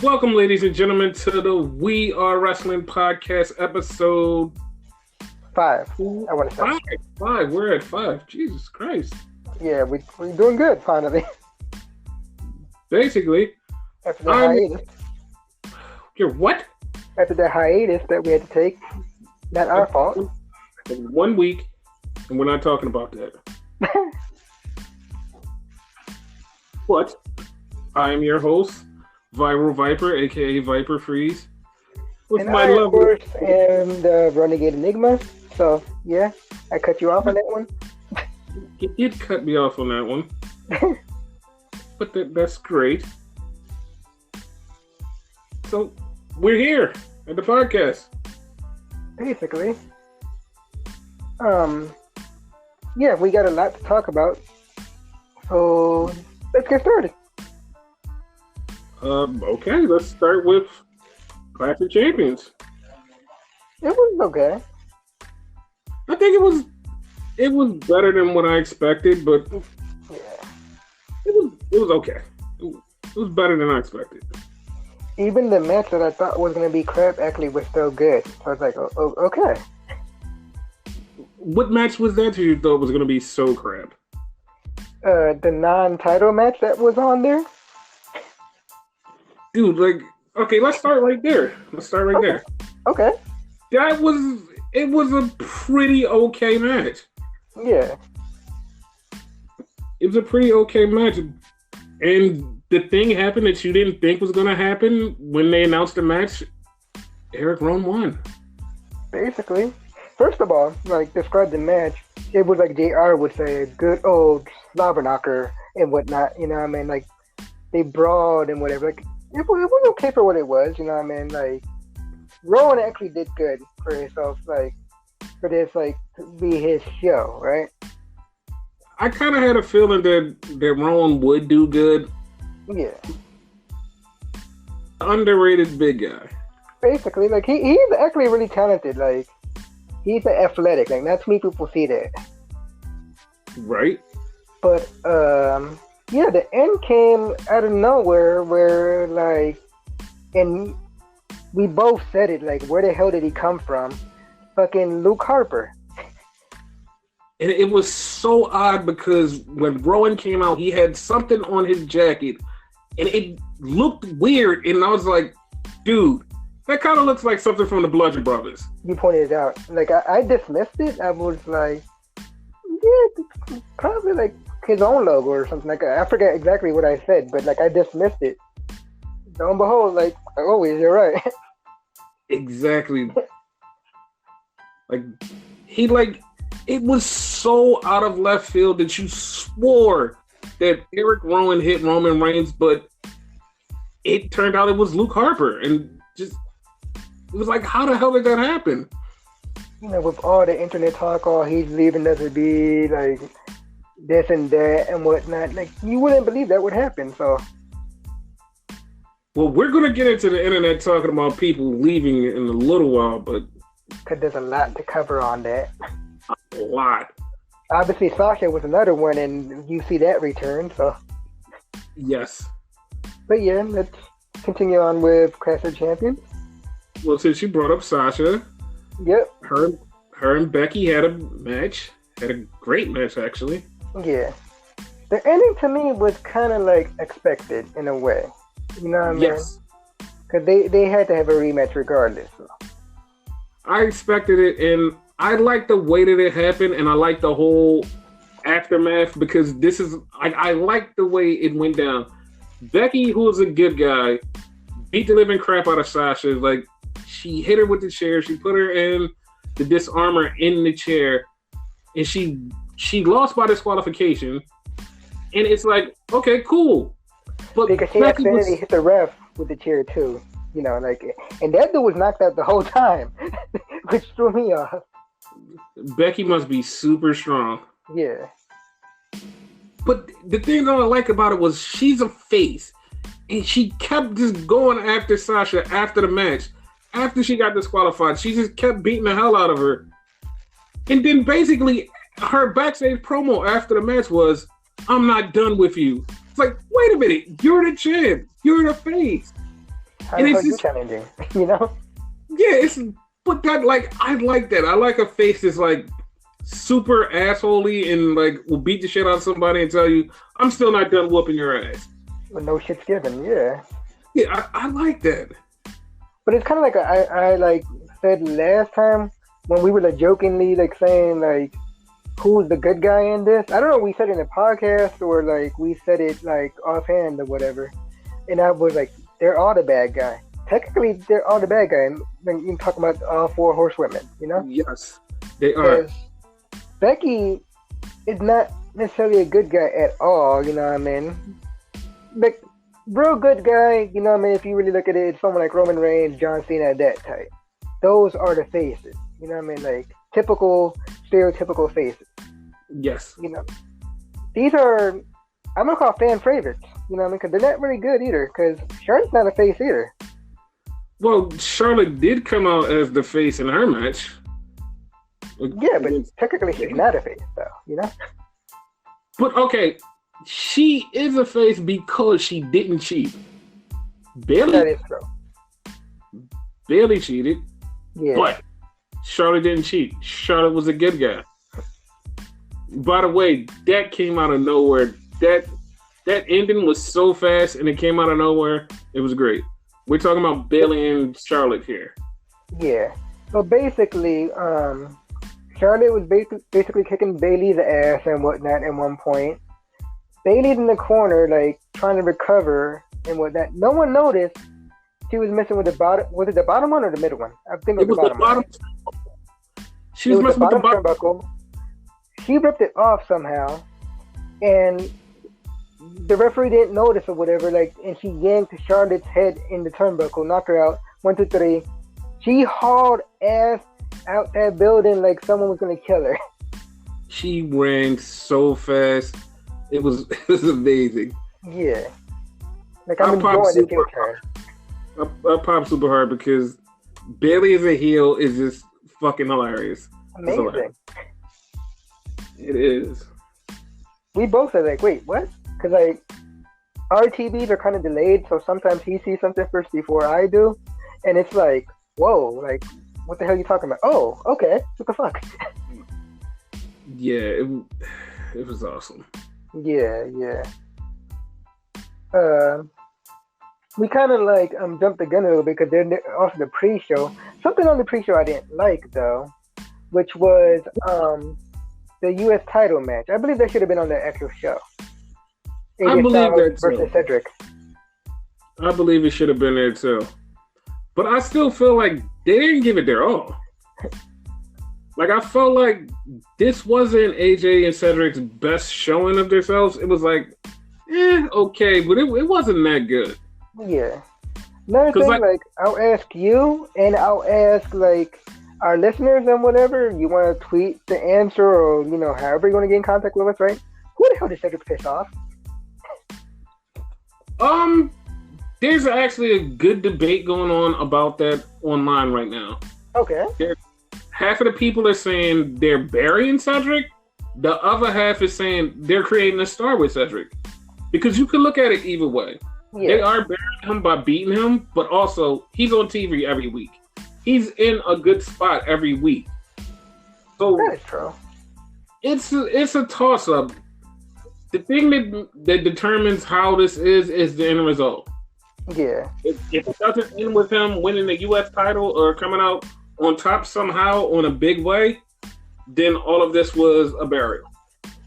Welcome, ladies and gentlemen, to the We Are Wrestling Podcast, episode 5. I want to say five. We're at 5. Jesus Christ. Yeah, we're doing good finally. Basically, After the hiatus. You're what? After the hiatus that we had to take, not our fault. 1 week, and we're not talking about that. But I am your host, Viral Viper, aka Viper Freeze. And I, of course, am the Renegade Enigma. So, yeah, I cut you off on that one. You did cut me off on that one. But that's great. So, we're here at the podcast. Basically. Yeah, we got a lot to talk about. So, let's get started. Okay, let's start with Clash of Champions. It was okay. I think it was better than what I expected, but Yeah. it was okay. It was better than I expected. Even the match that I thought was going to be crap actually was still good. So I was like, oh, okay. What match was that you thought was going to be so crap? The non-title match that was on there. Dude, okay, let's start right there. There. Okay. It was a pretty okay match. Yeah. It was a pretty okay match. And the thing happened that you didn't think was going to happen when they announced the match. Eric Rowan won. Basically. First of all, describe the match. It was like JR would say, a good old slobber knocker and whatnot. You know what I mean? They brawled and whatever. It was okay for what it was. You know what I mean? Rowan actually did good for himself. For this, to be his show, right? I kind of had a feeling that Rowan would do good. Yeah. Underrated big guy. Basically, he's actually really talented. He's athletic. Not too many people see that. Right. But yeah, the end came out of nowhere where and we both said it, where the hell did he come from? Fucking Luke Harper. And it was so odd because when Rowan came out, he had something on his jacket and it looked weird. And I was like, dude, that kind of looks like something from the Bludgeon Brothers. You pointed it out. I dismissed it. I was like, yeah, probably his own logo or something. I forget exactly what I said, but I dismissed it. Lo and behold, always, you're right. Exactly. It was so out of left field that you swore that Eric Rowan hit Roman Reigns, but it turned out it was Luke Harper. And it was how the hell did that happen? With all the internet talk, he's leaving WWE, this and that and whatnot, you wouldn't believe that would happen, so. Well, we're going to get into the internet talking about people leaving in a little while, but... Because there's a lot to cover on that. A lot. Obviously, Sasha was another one, and you see that return, so. Yes. But yeah, let's continue on with Clash of Champions. Well, since you brought up Sasha, yep. Her and Becky had a match. Had a great match, actually. Yeah. The ending to me was kind of expected in a way. You know what I mean? Yes. Because they had to have a rematch regardless. So. I expected it, and I like the way that it happened, and I like the whole aftermath because this is... I like the way it went down. Becky, who was a good guy, beat the living crap out of Sasha. She hit her with the chair. She put her in the disarmor in the chair, and she lost by disqualification. And it's okay, cool. But because she Becky accidentally hit the ref with the chair too. And that dude was knocked out the whole time, which threw me off. Becky must be super strong. Yeah. But the thing that I like about it was she's a face, and she kept just going after Sasha after the match. After she got disqualified, she just kept beating the hell out of her. And then basically her backstage promo after the match was, "I'm not done with you." It's wait a minute, you're the champ, you're the face. How the hell you challenging? You know? Yeah, but that, like, I like that. I like a face that's like super assholey and like will beat the shit out of somebody and tell you, I'm still not done whooping your ass. With no shit's given, yeah. Yeah, I like that. But it's kind of like I like said last time when we were like jokingly like saying like who's the good guy in this. I don't know if we said it in the podcast or like we said it like offhand or whatever. And I was like, they're all the bad guy. Technically, they're all the bad guy. And then you can talk about all four horsewomen, you know? Yes, they are. Becky is not necessarily a good guy at all, you know what I mean? Like, real good guy, you know what I mean? If you really look at it, it's someone like Roman Reigns, John Cena, that type. Those are the faces, you know what I mean? Like, typical, stereotypical faces. Yes. You know, these are, I'm going to call fan favorites, you know what I mean? Because they're not really good either, because Charlotte's not a face either. Well, Charlotte did come out as the face in her match. Yeah, but technically she's not a face, though, you know? But, okay, she is a face because she didn't cheat. That is true. Bayley cheated, yeah. But Charlotte didn't cheat. Charlotte was a good guy. By the way, that came out of nowhere. That ending was so fast, and it came out of nowhere. It was great. We're talking about Bayley and Charlotte here. Yeah. So basically, Charlotte was basically kicking Bayley's ass and whatnot at one point. Bayley's in the corner, like, trying to recover and whatnot. No one noticed she was missing with the bottom. Was it the bottom one or the middle one? I think it was the bottom. She was missing with the bottom turnbuckle. She ripped it off somehow, and the referee didn't notice or whatever, like, and she yanked Charlotte's head in the turnbuckle, knocked her out. 1, 2, 3. She hauled ass out that building like someone was gonna kill her. She ran so fast. It was amazing. Yeah. Like, I'm enjoying the heel turn. I pop super hard because Bayley as a heel is just fucking hilarious. Amazing. Hilarious. It is. We both are like, wait, what? Because, like, our TVs are kind of delayed, so sometimes he sees something first before I do, and it's like, whoa, like, what the hell are you talking about? Oh, okay, what the fuck? Yeah, it was awesome. Yeah. We kind of like jumped the gun a little bit because they're also the pre-show. Something on the pre-show I didn't like though, which was the U.S. title match. I believe that should have been on the actual show. I believe that too. Versus Cedric. I believe it should have been there too. But I still feel like they didn't give it their all. Like, I felt like this wasn't AJ and Cedric's best showing of themselves. It was like, okay, but it wasn't that good. Yeah. Another thing, like, I'll ask you, and I'll ask, like, our listeners and whatever. You want to tweet the answer, or, you know, however you want to get in contact with us, right? Who the hell did Cedric piss off? There's actually a good debate going on about that online right now. Okay. Half of the people are saying they're burying Cedric. The other half is saying they're creating a star with Cedric. Because you can look at it either way. Yeah. They are burying him by beating him, but also he's on TV every week. He's in a good spot every week. So that is true. It's a toss-up. The thing that determines how this is the end result. Yeah. If it doesn't end with him winning the U.S. title or coming out on top somehow on a big way, then all of this was a burial.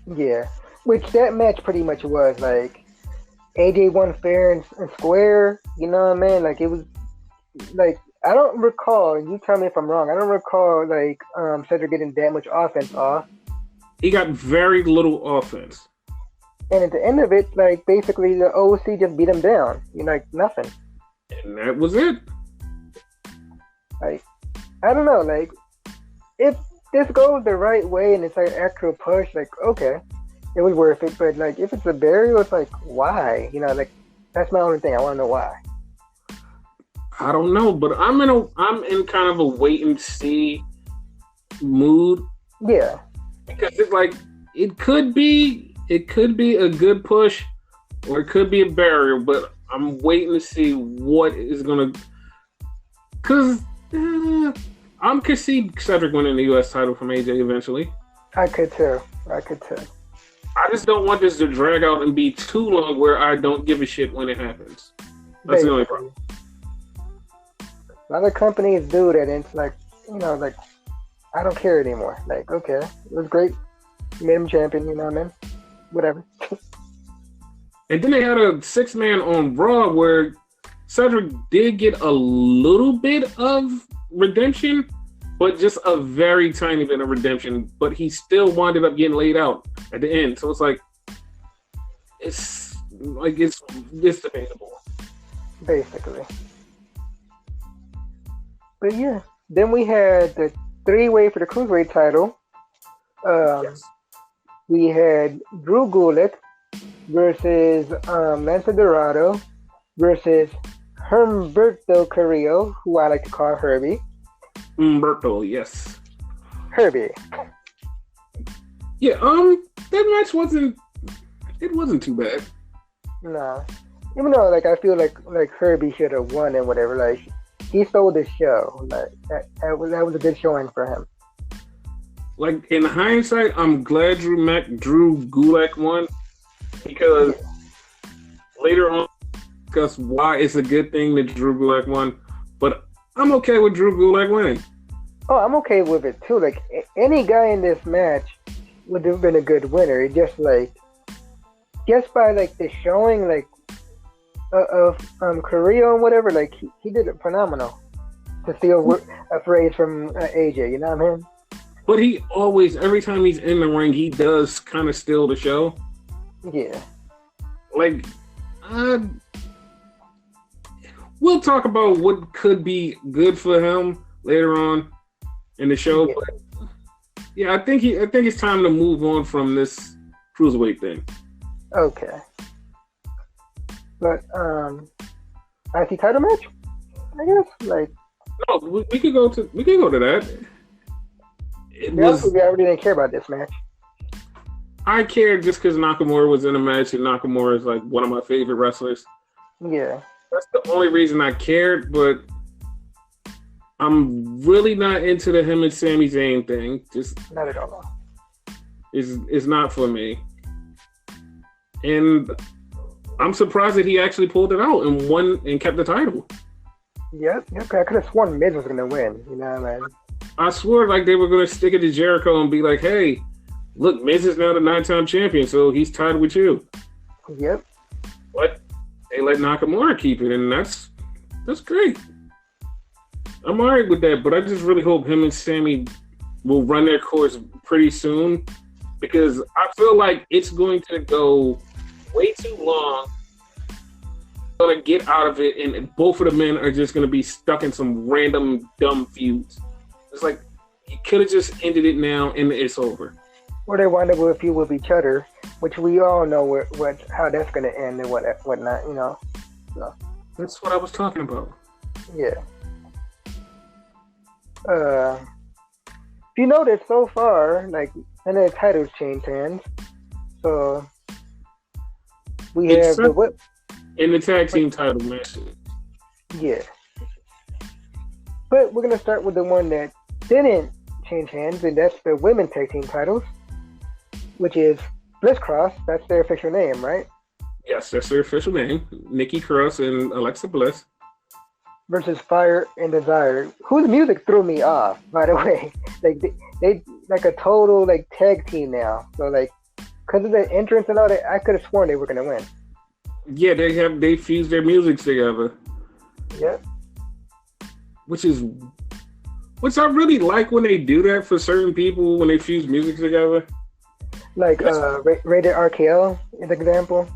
Yeah. Which that match pretty much was. Like, AJ won fair and square. You know what I mean? Like, it was like, I don't recall, you tell me if I'm wrong, I don't recall like Cedric getting that much offense off. He got very little offense. And at the end of it, like, basically the OC just beat him down. You know, like, nothing. And that was it. Like, I don't know, like, if this goes the right way and it's like an actual push, like, okay, it was worth it. But, like, if it's a burial, it's like, why? You know, like, that's my only thing. I want to know why. I don't know, but I'm in kind of a wait and see mood. Yeah. Because it's like, it could be a good push or it could be a barrier, but I'm waiting to see what is gonna. Cause I'm concede Cedric winning the U.S. title from AJ eventually. I could too. I just don't want this to drag out and be too long where I don't give a shit when it happens. That's the only problem. A lot of companies do that, and it's like, like, I don't care anymore. Like, okay, it was great. You made him champion, you know what I mean? Whatever. And then they had a 6-man on Raw where Cedric did get a little bit of redemption, but just a very tiny bit of redemption. But he still winded up getting laid out at the end. So it's debatable. Basically. But yeah, then we had the 3-way for the Cruiserweight title. Yes. We had Drew Gulak versus Lance Dorado versus Humberto Carrillo, who I like to call Herbie. Humberto, yes. Herbie. Yeah, that match wasn't too bad. No. Even though, like, I feel like Herbie should have won and whatever. Like, he stole the show. Like, that was a good showing for him. Like, in hindsight, I'm glad Drew Gulak won, because later on, discuss why it's a good thing that Drew Gulak won. But I'm okay with Drew Gulak winning. Oh, I'm okay with it too. Like, any guy in this match would have been a good winner. It just by like the showing, like, of Carrillo and whatever, like, he did it phenomenal. To steal a phrase from AJ, you know what I mean? But he always, every time he's in the ring, he does kind of steal the show. Yeah. Like, we'll talk about what could be good for him later on in the show. Yeah. But yeah, I think it's time to move on from this cruiserweight thing. Okay. But IC title match, I guess. Like, no, we could go to that. I already didn't care about this match. I cared just because Nakamura was in a match, and Nakamura is like one of my favorite wrestlers. Yeah. That's the only reason I cared, but I'm really not into the him and Sami Zayn thing. Just not at all. It's not for me. And I'm surprised that he actually pulled it out and won and kept the title. Yep. I could have sworn Miz was gonna win. You know what I mean? I swore like they were gonna stick it to Jericho and be like, "Hey, look, Miz is now the 9-time champion, so he's tied with you." Yep. But they let Nakamura keep it, and that's great. I'm alright with that, but I just really hope him and Sammy will run their course pretty soon, because I feel like it's going to go way too long. Going to get out of it, and both of the men are just going to be stuck in some random dumb feuds. It's like you could have just ended it now, and it's over. Or they wind up with a feud with each other, which we all know how that's going to end and whatnot. You know. So. That's what I was talking about. Yeah. If you notice so far, like, and the titles changed hands, so we have the whip in the tag team title match. Yeah, but we're gonna start with the one that didn't change hands, and that's the women's tag team titles, which is Bliss Cross. That's their official name, right? Yes, that's their official name. Nikki Cross and Alexa Bliss. Versus Fire and Desire, whose music threw me off, by the way. Like, they like a total, like, tag team now. So, like, because of the entrance and all that, I could have sworn they were going to win. Yeah, they fused their music together. Yep. Which I really like when they do that for certain people, when they fuse music together. Like, Rated RKO is an example.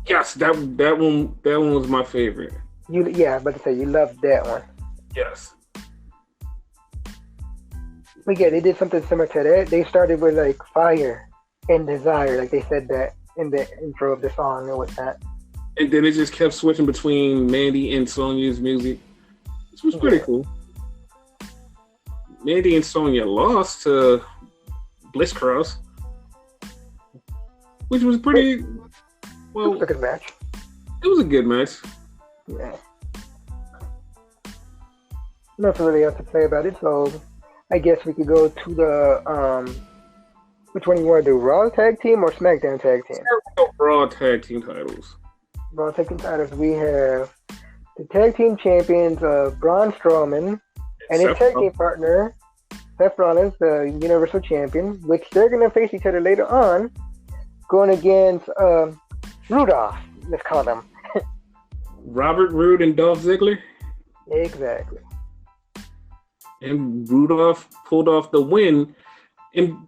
Yes, that one was my favorite. But to say you loved that one. Yes. But yeah, they did something similar to that. They started with like Fire and Desire, like they said that in the intro of the song and whatnot. And then it just kept switching between Mandy and Sonya's music, which was pretty cool. Mandy and Sonya lost to Bliss Cross, which was pretty well. It was a good match. It was a good match. Yeah. Nothing really else to say about it. So I guess we could go to the which one you want to do? Raw tag team or SmackDown tag team? Raw tag team titles. Raw tag team titles. We have the tag team champions Braun Strowman and his tag team partner Seth Rollins, the Universal Champion, which they're gonna face each other later on, going against Rudolph. Let's call them Robert Roode and Dolph Ziggler. Exactly. And Rudolph pulled off the win, and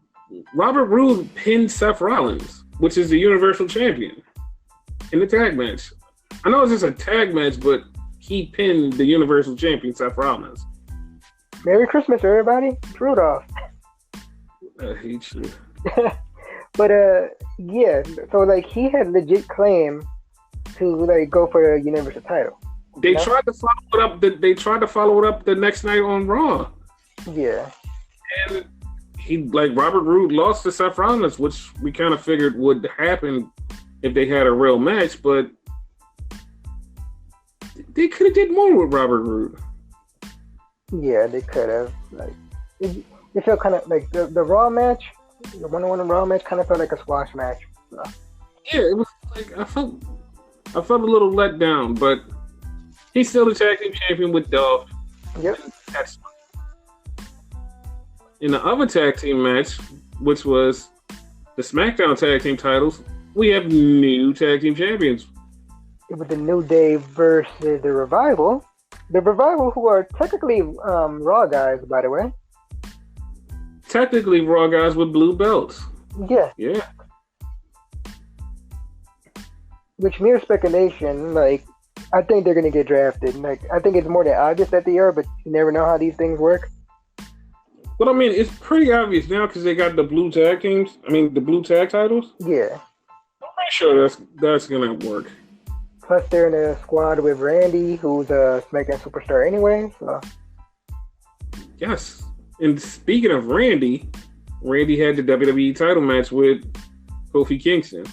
Robert Roode pinned Seth Rollins, which is the Universal Champion, in the tag match. I know it's just a tag match, but he pinned the Universal Champion, Seth Rollins. Merry Christmas, everybody. It's Rudolph. I hate you. But yeah, so like he had legit claim to like go for a Universal title. They tried to follow it up. They tried to follow it up the next night on Raw. Yeah. And he, like, Robert Roode lost to Seth Rollins, which we kind of figured would happen if they had a real match, but they could have did more with Robert Roode. Yeah, they could have. Like, it felt kind of like the Raw match, the one-on-one Raw match, kind of felt like a squash match. So. Yeah, it was like I felt a little let down, but he's still the tag team champion with Dolph. Yep. In the other tag team match, which was the SmackDown tag team titles, we have new tag team champions. It was the New Day versus the Revival. The Revival, who are technically Raw guys, by the way. Technically Raw guys with blue belts. Yeah. Yeah. Which, mere speculation, like, I think they're going to get drafted. Like, I think it's more than obvious that they are, but you never know how these things work. But I mean, it's pretty obvious now because they got the blue tag teams. I mean, the blue tag titles. Yeah. I'm pretty sure that's gonna work. Plus, they're in a squad with Randy, who's a SmackDown superstar anyway. So. Yes. And speaking of Randy had the WWE title match with Kofi Kingston.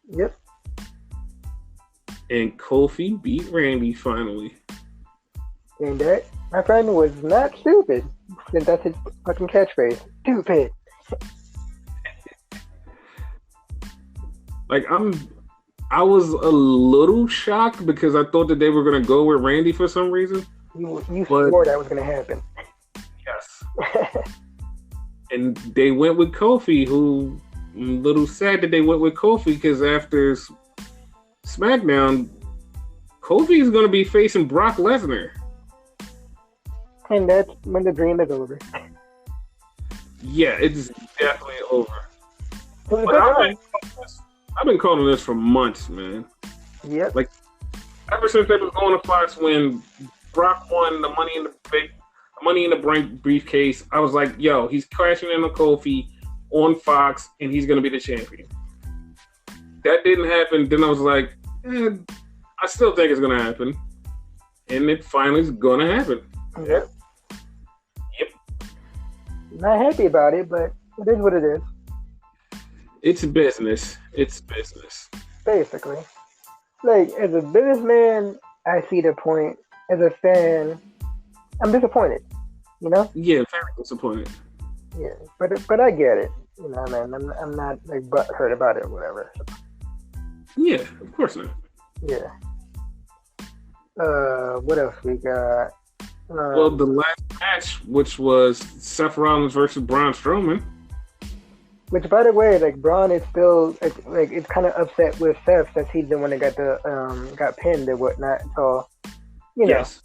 Yep. And Kofi beat Randy finally. And that, my friend, was not stupid. Since that's his fucking catchphrase. Stupid. Like, I was a little shocked because I thought that they were gonna go with Randy for some reason. You swore that was gonna happen. Yes. And they went with Kofi, who I'm a little sad that they went with Kofi because after SmackDown, Kofi is gonna be facing Brock Lesnar. And that's when the dream is over. Yeah, it's definitely over. I've been calling this for months, man. Yep. Like, ever since they was going to Fox when Brock won the Money in the Bank briefcase, I was like, yo, he's crashing into Kofi on Fox, and he's going to be the champion. That didn't happen. Then I was like, I still think it's going to happen. And it finally is going to happen. Yep. Not happy about it, but it is what it is. It's business. It's business. Basically. Like, as a businessman, I see the point. As a fan, I'm disappointed. You know? Yeah, very disappointed. Yeah, but I get it. You know, man. I'm not like butthurt about it or whatever. Yeah, of course not. Yeah. What else we got? Well, the last match, which was Seth Rollins versus Braun Strowman. Which, by the way, like, Braun is still like it's kind of upset with Seth since he's the one that got pinned and whatnot. So, you know, yes.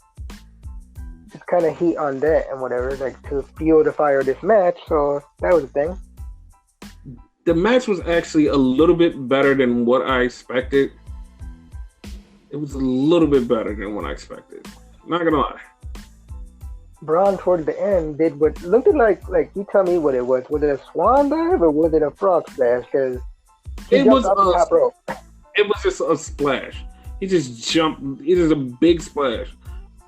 It's kind of heat on that and whatever, like, to fuel the fire of this match. So that was a thing. The match was actually a little bit better than what I expected. It was a little bit better than what I expected. Not gonna lie. Braun towards the end did what looked like you tell me what it was. Was it a swan dive or was it a frog splash? Because it was off the top rope. It was just a splash. He just jumped. It is a big splash.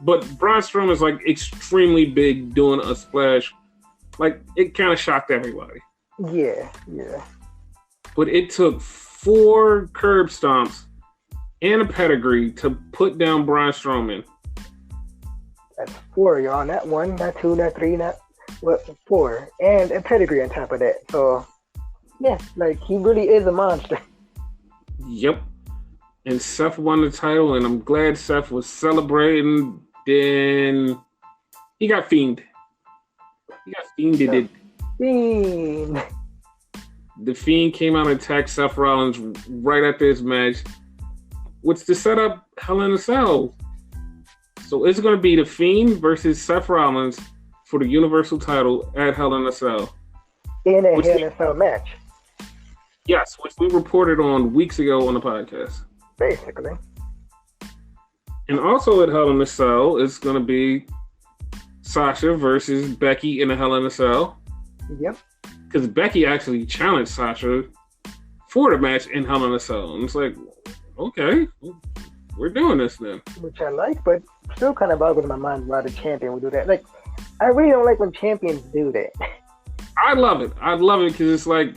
But Braun Strowman is like extremely big doing a splash. Like, it kind of shocked everybody. Yeah. But it took 4 curb stomps and a pedigree to put down Braun Strowman. That's 4, y'all. Not 1, not 2, not 3, not 4, and a pedigree on top of that. So yeah, like he really is a monster. Yep. And Seth won the title, and I'm glad Seth was celebrating. Then he got fiended. He got fiended. Fiend. The Fiend came out and attacked Seth Rollins right after his match, which to set up Hell in a Cell. So it's going to be the Fiend versus Seth Rollins for the Universal title at Hell in a Cell. In a Hell in a Cell match. Yes, which we reported on weeks ago on the podcast. Basically. And also at Hell in a Cell, it's going to be Sasha versus Becky in a Hell in a Cell. Yep. Because Becky actually challenged Sasha for the match in Hell in a Cell. And it's like, okay, we're doing this then. Which I like, but still kind of boggles my mind why the champion would do that. Like, I really don't like when champions do that. I love it. I love it because it's like,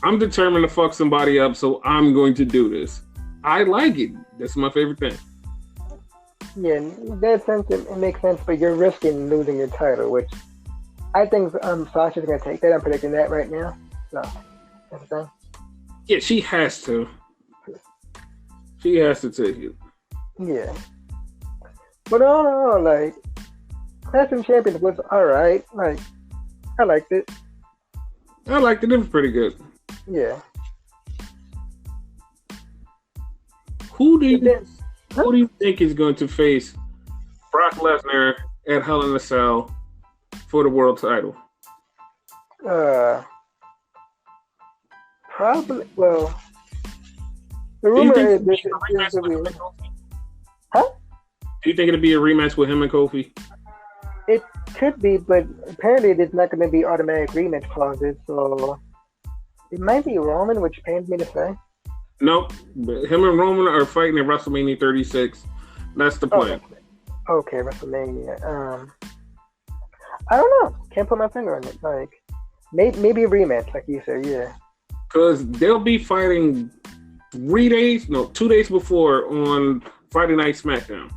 I'm determined to fuck somebody up, so I'm going to do this. I like it. That's my favorite thing. Yeah, in that sense, it makes sense, but you're risking losing your title, which I think Sasha's going to take that. I'm predicting that right now. So, that's the thing. Yeah, she has to. She has to take it. Yeah. But all in all, like, Clash of Champions was alright. Like, I liked it. I liked it. It was pretty good. Yeah. Who do you think is going to face Brock Lesnar at Hell in a Cell for the world title? Probably. Well, the rumor is this is going to be. Huh? Do you think it'll be a rematch with him and Kofi? It could be, but apparently there's not going to be automatic rematch clauses, so it might be Roman, which pains me to say. Nope. Him and Roman are fighting at WrestleMania 36. That's the plan. Okay, WrestleMania. I don't know. Can't put my finger on it. Like, maybe a rematch, like you said. Yeah. Because they'll be fighting 2 days before on Friday Night SmackDown.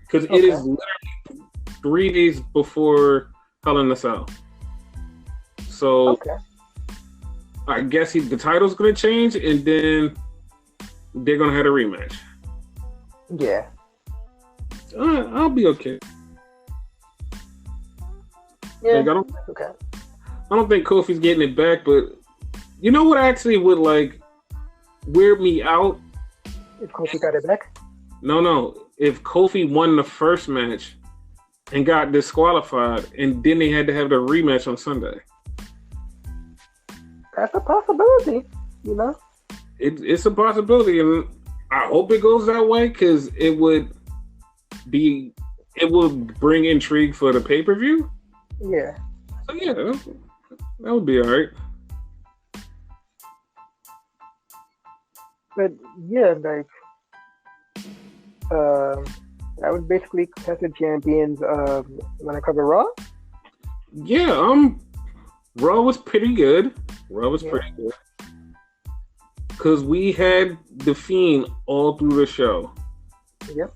Because it is literally 3 days before Hell in a Cell. So I guess the title's going to change, and then they're going to have a rematch. Yeah. I'll be okay. Yeah. Like, I don't think Kofi's getting it back, but you know what actually would like weird me out? If Kofi got it back? No. If Kofi won the first match and got disqualified, and then they had to have the rematch on Sunday. That's a possibility, you know? It's a possibility, and I hope it goes that way because it would bring intrigue for the pay-per-view. Yeah. So yeah, that would be all right. But yeah, like that was basically Clash of Champions. Want to cover Raw? Yeah, Raw was pretty good. Pretty good. Because we had The Fiend all through the show. Yep.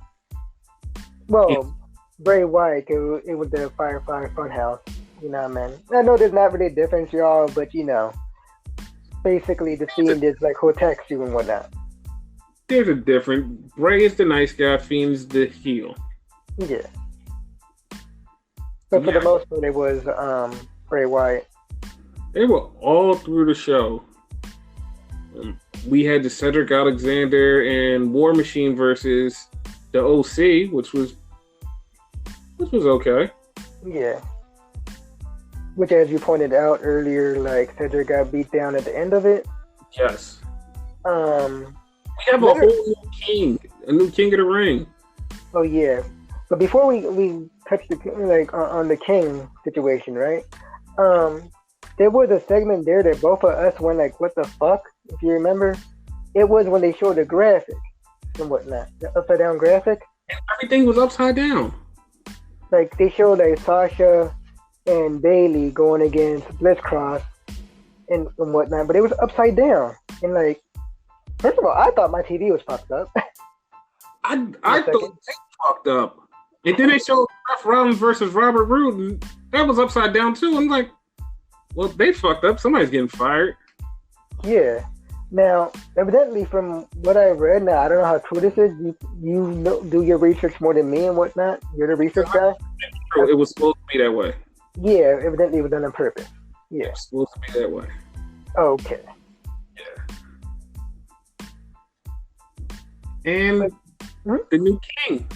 Well, Bray Wyatt, it was the Firefly Funhouse. You know what I mean? I know there's not really a difference, y'all, but you know, basically The Fiend is like who attacks you and whatnot. There's a difference. Bray is the nice guy, Fiend's the heel. Yeah. But for the most part, it was Bray Wyatt. They were all through the show. We had the Cedric Alexander and War Machine versus the OC, which was okay. Yeah. Which, as you pointed out earlier, like Cedric got beat down at the end of it. Yes. We have a whole new king of the ring. Oh yeah. But before we touch on the king situation, right? There was a segment there that both of us went like, what the fuck? If you remember, it was when they showed the graphic and whatnot, the upside down graphic. And everything was upside down. Like they showed like Sasha and Bailey going against Blitzcross and whatnot, but it was upside down. And like, first of all, I thought my TV was fucked up. I thought they fucked up. And then they showed Seth Rollins versus Robert Roode, and that was upside down too. I'm like, well, they fucked up. Somebody's getting fired. Yeah. Now, evidently, from what I read, now I don't know how true this is. You do your research more than me and whatnot. You're the research guy. It was supposed to be that way. Yeah, evidently it was done on purpose. Yeah, it was supposed to be that way. Okay. Yeah. And the new king,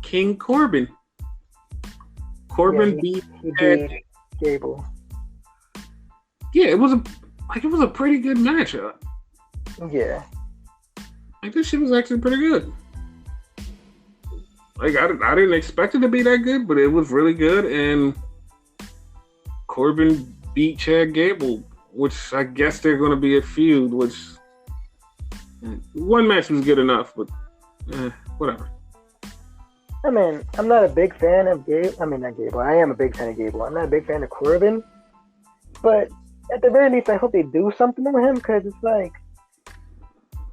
King Corbin. Corbin beat Gable. Yeah, it was a pretty good match. Yeah. Like, this shit was actually pretty good. Like, I didn't expect it to be that good, but it was really good. And Corbin beat Chad Gable, which I guess they're going to be a feud, which one match was good enough, but whatever. I mean, I'm not a big fan of Gable. I mean, not Gable. I am a big fan of Gable. I'm not a big fan of Corbin. But at the very least, I hope they do something with him, because it's like,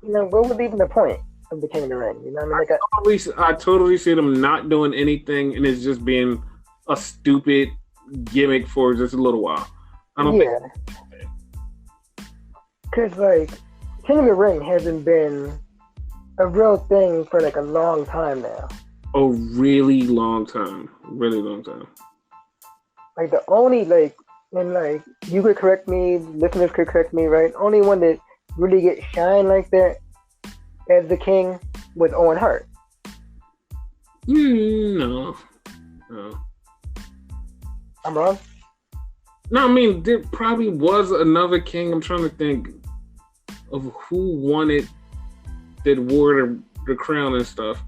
what was even the point of the King of the Ring? You know what I mean? I totally see them not doing anything, and it's just being a stupid gimmick for just a little while. I don't think. Because, King of the Ring hasn't been a real thing for, a long time now. A really long time. Really long time. The only, and, you could correct me, listeners could correct me, right? Only one that really get shine like that as the king was Owen Hart. No. I'm wrong? No, I mean, there probably was another king. I'm trying to think of who won it that wore the crown and stuff.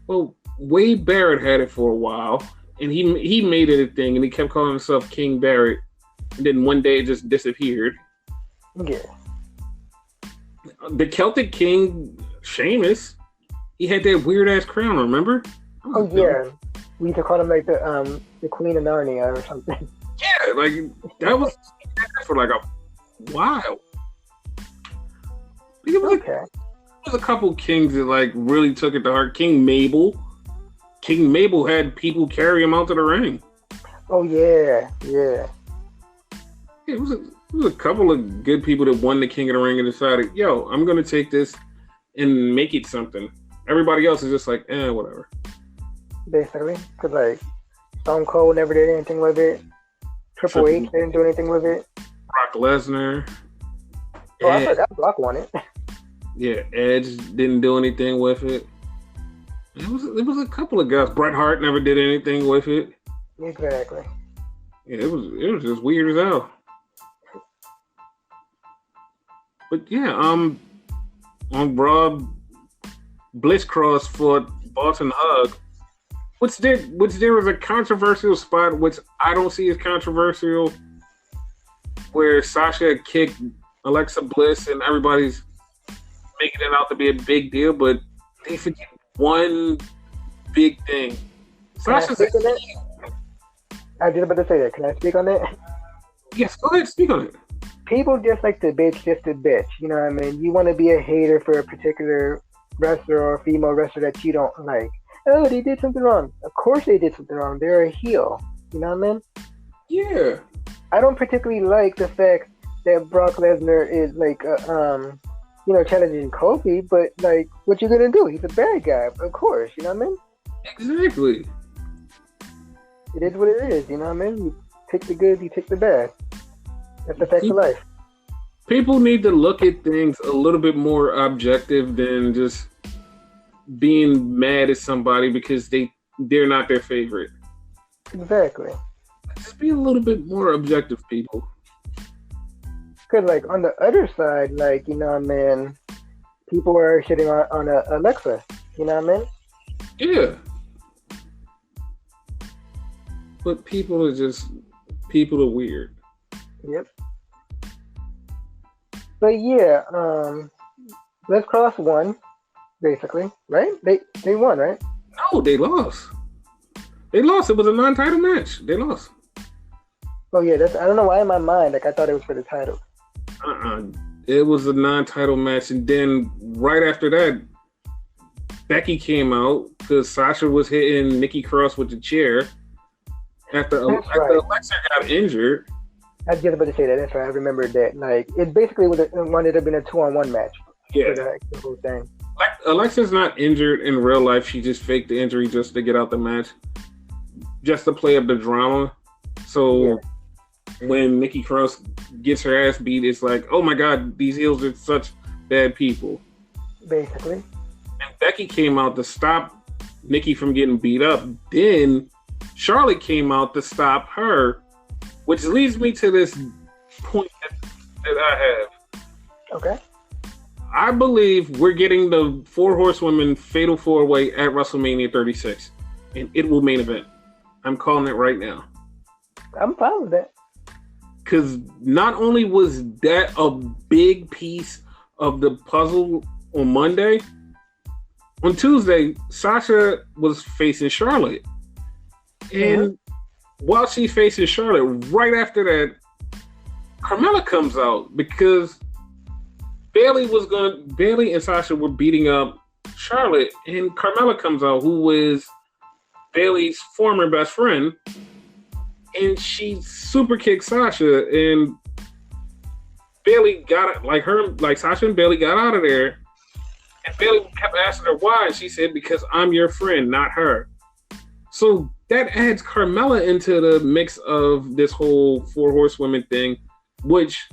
Well, Wade Barrett had it for a while, and he made it a thing, and he kept calling himself King Barrett, and then one day it just disappeared. Yeah. The Celtic King, Sheamus, he had that weird ass crown, remember? Oh yeah. We used to call him the Queen of Narnia or something. Yeah, that was for a while. It was a couple kings that really took it to heart. King Mabel had people carry him out to the ring. Oh yeah. It was a couple of good people that won the King of the Ring and decided, yo, I'm gonna take this and make it something. Everybody else is just whatever. Basically, because Stone Cold never did anything with it. Triple H didn't do anything with it. Brock Lesnar. Oh, I thought that Brock won it. Yeah, Edge didn't do anything with it. It was a couple of guys. Bret Hart never did anything with it. Exactly. Yeah, it was just weird as hell. But yeah, on Raw, Blitzcross fought Boston Hug, which there was a controversial spot, which I don't see as controversial, where Sasha kicked Alexa Bliss and everybody's making it out to be a big deal, but they forget one big thing. Sasha's I was about to say that. Can I speak on that? Yes, go ahead, speak on it. People just like to bitch just to bitch. You know what I mean? You want to be a hater for a particular wrestler or female wrestler that you don't like. Oh, they did something wrong. Of course they did something wrong. They're a heel. You know what I mean? Yeah. I don't particularly like the fact that Brock Lesnar is challenging Kofi, but what you gonna do? He's a bad guy, of course. You know what I mean? Exactly. It is what it is. You know what I mean? You take the good, you take the bad. That's the fact of life. People need to look at things a little bit more objective than just being mad at somebody because they're not their favorite. Exactly. Just be a little bit more objective, people. Because, on the other side, you know what I mean, people are shitting on Alexa. You know what I mean? Yeah. But people are weird. Yep. But yeah, Let's Cross won, basically, right? They won, right? No, they lost. It was a non-title match. They lost. Oh yeah, I don't know why in my mind, I thought it was for the title. It was a non-title match, and then right after that, Becky came out because Sasha was hitting Nikki Cross with the chair after Alexa got injured. I was just about to say that. That's right. I remember that. Like, it basically wanted to have been a 2-on-1 match. Yeah. For the whole thing. Alexa's not injured in real life. She just faked the injury just to get out the match, just to play up the drama. So when Nikki Cross gets her ass beat, it's like, oh my God, these heels are such bad people. Basically. And Becky came out to stop Nikki from getting beat up. Then Charlotte came out to stop her, which leads me to this point that I have. Okay. I believe we're getting the 4 Horsewomen Fatal 4-Way at WrestleMania 36, and it will main event. I'm calling it right now. I'm fine with that. Because not only was that a big piece of the puzzle on Monday, on Tuesday, Sasha was facing Charlotte. And while she's facing Charlotte, right after that, Carmella comes out because Bayley and Sasha were beating up Charlotte, and Carmella comes out, who is Bayley's former best friend, and she super kicked Sasha, and Bayley got it, Sasha and Bayley got out of there, and Bayley kept asking her why, and she said, because I'm your friend, not her. So that adds Carmella into the mix of this whole 4 Horsewomen thing, which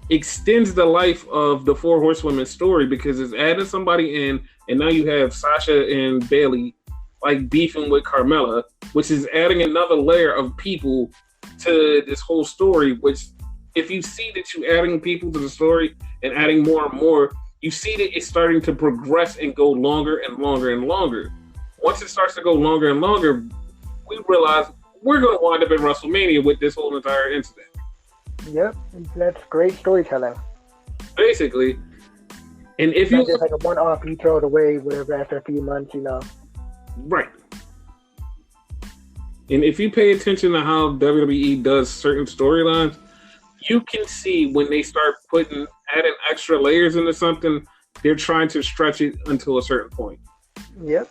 extends the life of the 4 Horsewomen story because it's adding somebody in, and now you have Sasha and Bayley like beefing with Carmella, which is adding another layer of people to this whole story. Which, if you see that you're adding people to the story and adding more and more, you see that it's starting to progress and go longer and longer and longer. Once it starts to go longer and longer, we realize we're going to wind up in WrestleMania with this whole entire incident. Yep, that's great storytelling. Basically, and if you just like a one-off, you throw it away, whatever, after a few months, Right. And if you pay attention to how WWE does certain storylines, you can see when they start adding extra layers into something, they're trying to stretch it until a certain point. Yep.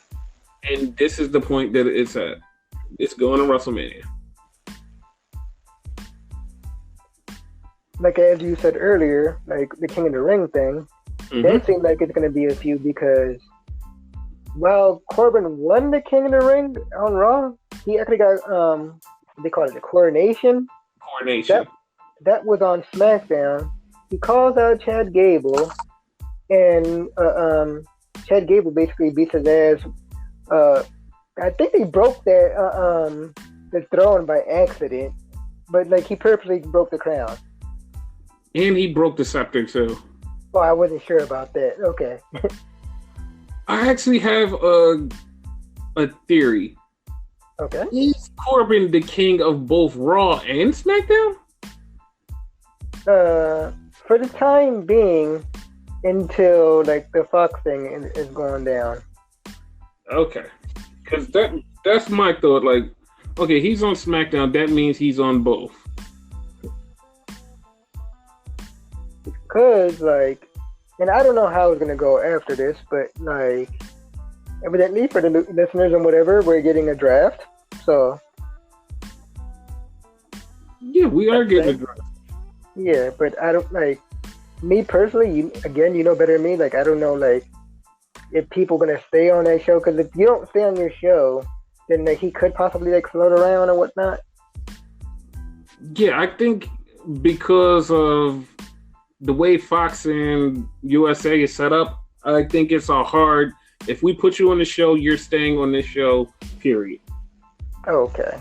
And this is the point that it's at. It's going to WrestleMania. Like as you said earlier, like the King of the Ring thing, that seems like it's going to be a feud because, well, Corbin won the King of the Ring on Raw. He actually got, they call it a coronation. That was on SmackDown. He calls out Chad Gable, and Chad Gable basically beats his ass. I think he broke the throne by accident, but like he purposely broke the crown. And he broke the scepter too. Oh, I wasn't sure about that. Okay. I actually have a theory. Okay. Is Corbin the king of both Raw and SmackDown? For the time being, until like the Fox thing is going down. Okay. Because that's my thought. Like, okay, he's on SmackDown. That means he's on both. Because, like, and I don't know how it's going to go after this, but, like, evidently for the listeners and whatever, we're getting a draft. So. Yeah, we are getting a draft. Yeah, but I don't, like, me personally, you know better than me, like, I don't know, like, if people going to stay on that show. Because if you don't stay on your show, then, like, he could possibly, like, float around or whatnot. Yeah, I think because of the way Fox and USA is set up, I think it's if we put you on the show, you're staying on this show, period. Okay.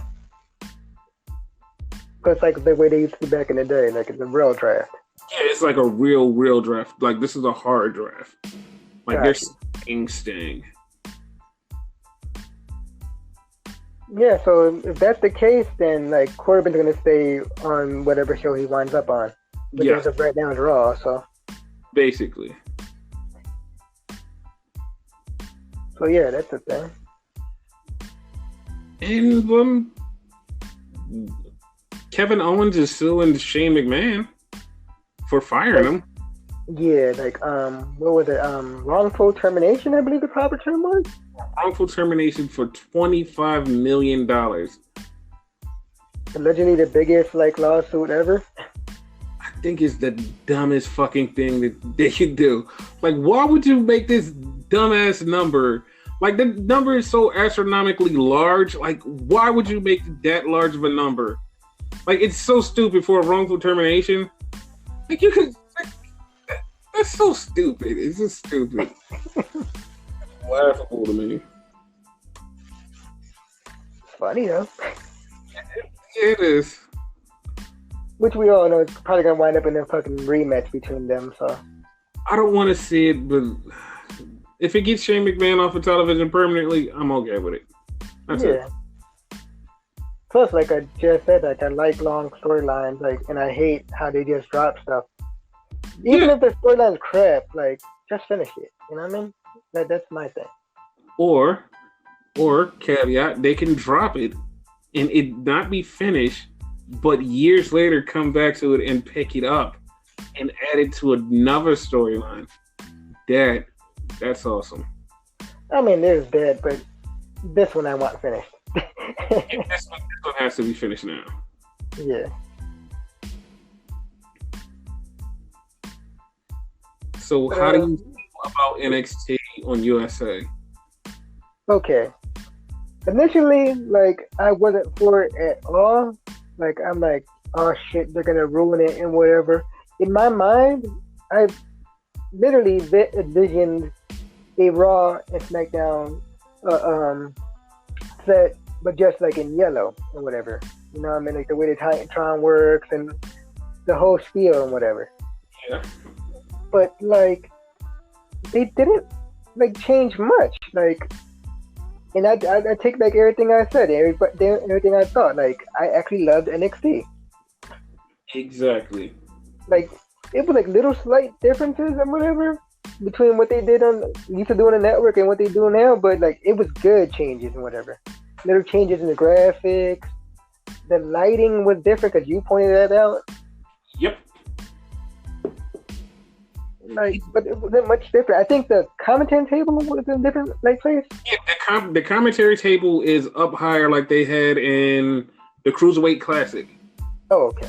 It's like the way they used to be back in the day, like it's a real draft. Yeah, it's like a real draft. Like this is a hard draft. Like they're staying. Yeah, so if that's the case, then like Corbin's gonna stay on whatever show he winds up on. Because of right now it's Raw, so. Basically. So yeah, that's the thing. And Kevin Owens is suing Shane McMahon for firing him. Yeah, like what was it? Wrongful termination, I believe the proper term was. Wrongful termination for $25 million. Allegedly the biggest like lawsuit ever. I think it's the dumbest fucking thing that they could do. Like, why would you make this dumbass number? Like, the number is so astronomically large. Like, why would you make that large of a number? Like, it's so stupid for a wrongful termination. Like, you could. Like, that's so stupid. It's just stupid. Laughable to me. Funny though. It is. Which we all know is probably gonna wind up in a fucking rematch between them. So I don't want to see it, but if it gets Shane McMahon off of television permanently, I'm okay with it. That's it. Plus, like I just said, like I like long storylines, like, and I hate how they just drop stuff. Even if the storyline's crap, like just finish it. You know what I mean? That's my thing. Or caveat, they can drop it and it not be finished, but years later come back to it and pick it up and add it to another storyline. That's awesome. I mean, there's that, but this one I want finished. This one has to be finished now. Yeah. So how do you feel about NXT on USA? Okay. Initially, like, I wasn't for it at all. Like, I'm like, oh shit, they're gonna ruin it and whatever. In my mind, I literally envisioned a Raw and SmackDown set, but just like in yellow and whatever. You know what I mean? Like the way the Titantron works and the whole spiel and whatever. Yeah. But like, they didn't like change much. Like, and I take back everything I said, everything I thought. Like, I actually loved NXT. Exactly. Like, it was like little slight differences and whatever between what they did used to do on the network and what they do now, but like it was good changes and whatever. Little changes in the graphics. The lighting was different because you pointed that out. Yep. Like, but it wasn't much different. I think the commentary table was in a different like place. Yeah, the commentary table is up higher, like they had in the Cruiserweight Classic. Oh, okay.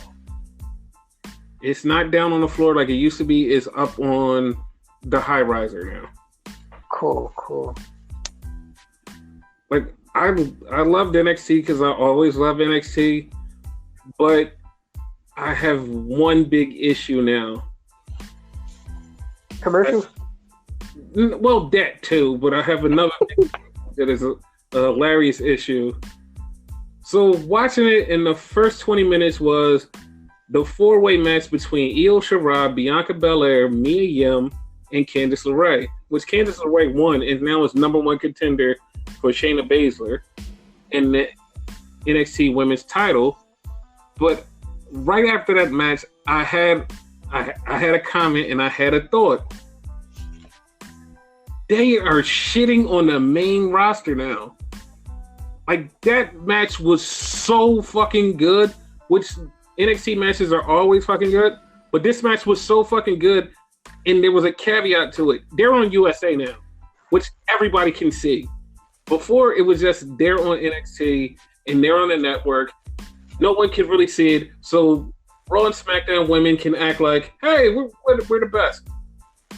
It's not down on the floor like it used to be. It's up on the high riser now. Cool. Like, I loved NXT because I always love NXT, but I have one big issue now. Commercials? Well, that too, but I have another thing that is a hilarious issue. So watching it, in the first 20 minutes was the four-way match between Io Shirai, Bianca Belair, Mia Yim, and Candice LeRae, which Candice LeRae won and now is number one contender for Shayna Baszler in the NXT Women's title. But right after that match, I had a comment and I had a thought. They are shitting on the main roster now. Like, that match was so fucking good, which NXT matches are always fucking good, but this match was so fucking good, and there was a caveat to it. They're on USA now, which everybody can see. Before, it was just they're on NXT, and they're on the network. No one can really see it, so Raw and SmackDown women can act like, hey, we're the best.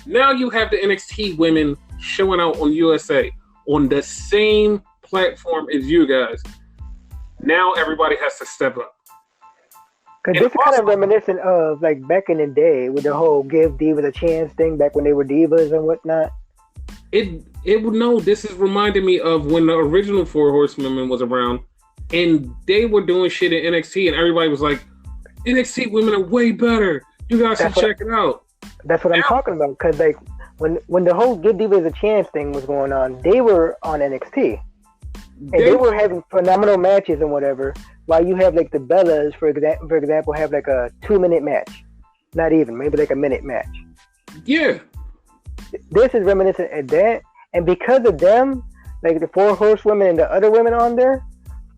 Now you have the NXT women showing out on USA on the same platform as you guys. Now everybody has to step up. Because this is kind of reminiscent of like back in the day with the whole give divas a chance thing back when they were divas and whatnot. This is reminding me of when the original Four Horsewomen was around and they were doing shit in NXT and everybody was like, NXT women are way better. You guys should check it out. That's what I'm talking about. Because like when the whole give divas a chance thing was going on, they were on NXT. And they were having phenomenal matches and whatever. While you have like the Bellas, for example, have like a 2-minute match. Not even, maybe like a minute match. Yeah. This is reminiscent of that. And because of them, like the Four Horsewomen and the other women on there,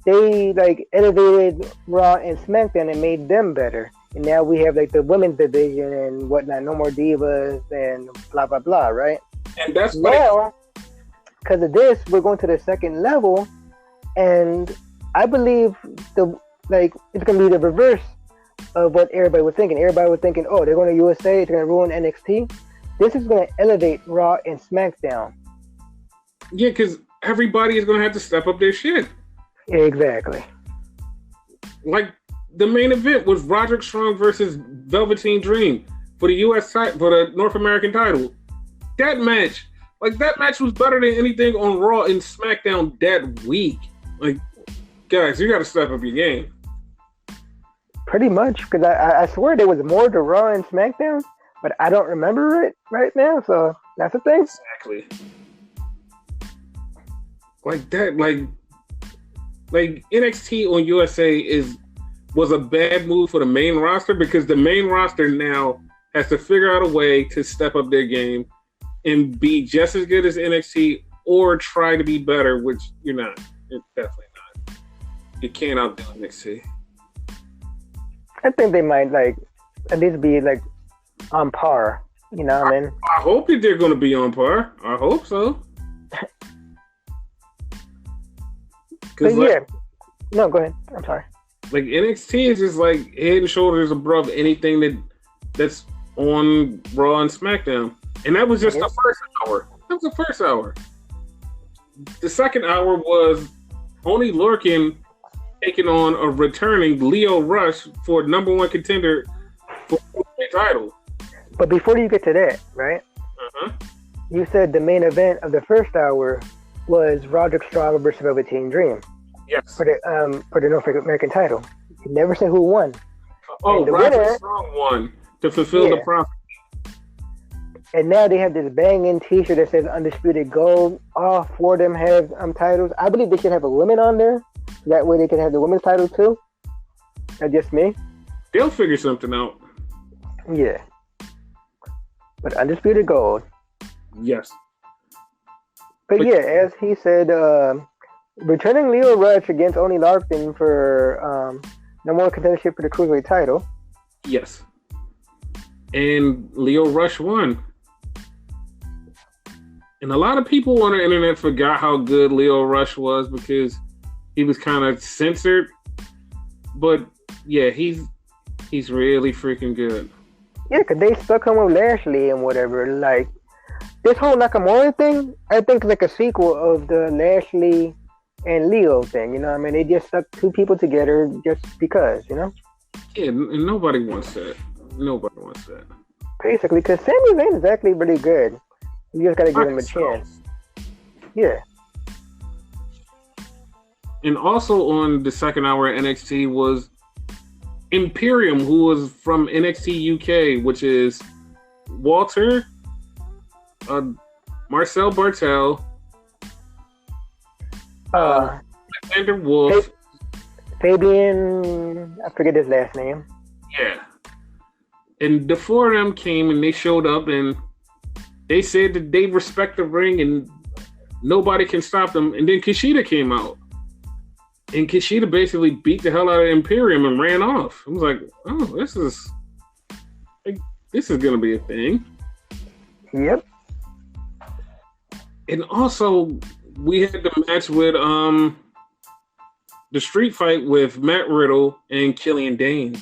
they like elevated Raw and SmackDown and made them better. and now we have like the women's division and whatnot. No more divas and blah blah blah, right? And that's now because of this, we're going to the second level, and I believe it's gonna be the reverse of what everybody was thinking. Everybody was thinking, oh, they're going to USA, it's going to ruin NXT. This is going to elevate Raw and SmackDown. Yeah, because everybody is going to have to step up their shit. Exactly. Like, the main event was Roderick Strong versus Velveteen Dream for the for the North American title. That match was better than anything on Raw and SmackDown that week. Like, guys, you got to step up your game. Pretty much, because I swear there was more to Raw and SmackDown, but I don't remember it right now, so that's the thing. Exactly. Like that, like NXT on USA was a bad move for the main roster, because the main roster now has to figure out a way to step up their game and be just as good as NXT or try to be better, which you're not. It's definitely not. You can't outdo NXT. I think they might at least be on par. You know what I mean? I hope that they're going to be on par. I hope so. But yeah. No, go ahead. I'm sorry. Like NXT is just like head and shoulders above anything that's on Raw and SmackDown. And that was just the first hour. That was the first hour. The second hour was Oney Lorcan taking on a returning Lio Rush for number one contender for the title. But before you get to that, right? You said the main event of the first hour was Roderick Strong versus Velveteen Dream. Yes. For the North American title. You never said who won. Oh, Roderick Strong won to fulfill the prophecy. And now they have this banging T-shirt that says Undisputed Gold. All four of them have titles. I believe they should have a woman on there. That way they can have the women's title too. That's just me. They'll figure something out. Yeah. But Undisputed Gold. Yes. But yeah, as he said, returning Lio Rush against Oney Lorcan for no more contendership for the Cruiserweight title. Yes. And Lio Rush won. And a lot of people on the internet forgot how good Lio Rush was because he was kind of censored. But yeah, he's really freaking good. Yeah, because they stuck him with Lashley and whatever. Like, this whole Nakamura thing, I think is like a sequel of the Lashley and Leo thing. You know what I mean? They just stuck two people together just because, you know? Yeah, and nobody wants that. Nobody wants that. Basically, because Sami Zayn is actually really good. You just got to give him a chance. Yeah. And also on the second hour of NXT was Imperium, who was from NXT UK, which is Walter, Marcel Bartel, Alexander Wolf, Fabian, I forget his last name. Yeah. And the four of them came and they showed up and they said that they respect the ring and nobody can stop them. And then Kushida came out. And Kushida basically beat the hell out of Imperium and ran off. I was like, oh, this is going to be a thing. Yep. And also, we had the match with the street fight with Matt Riddle and Killian Dane.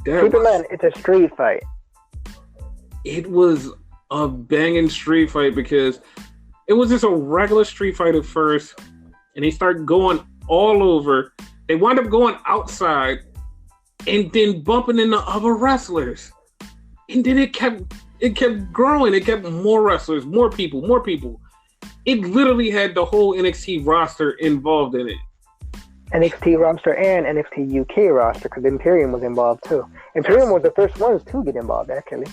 Keep in mind, it's a street fight. It was a banging street fight because it was just a regular street fight at first, and they start going all over. They wound up going outside and then bumping into other wrestlers. And then it kept growing. It kept more wrestlers, more people. It literally had the whole NXT roster involved in it. NXT roster and NXT UK roster, because Imperium was involved too. Imperium was the first ones to get involved, actually.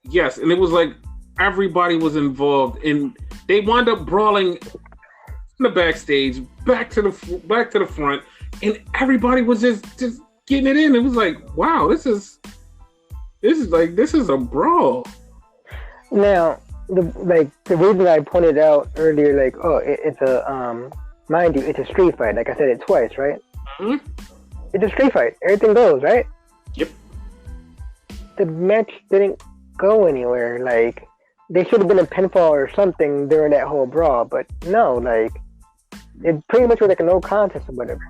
Yes, and it was like everybody was involved, and they wound up brawling in the backstage, back to the front, and everybody was just getting it in. It was like, wow, this is a brawl. Now, the reason I pointed out earlier, it's a mind you, it's a street fight. Like I said it twice, right? Mm-hmm. It's a street fight. Everything goes, right? Yep. The match didn't go anywhere. Like, they should have been a pinfall or something during that whole brawl, but no, like, it pretty much was like a no contest or whatever.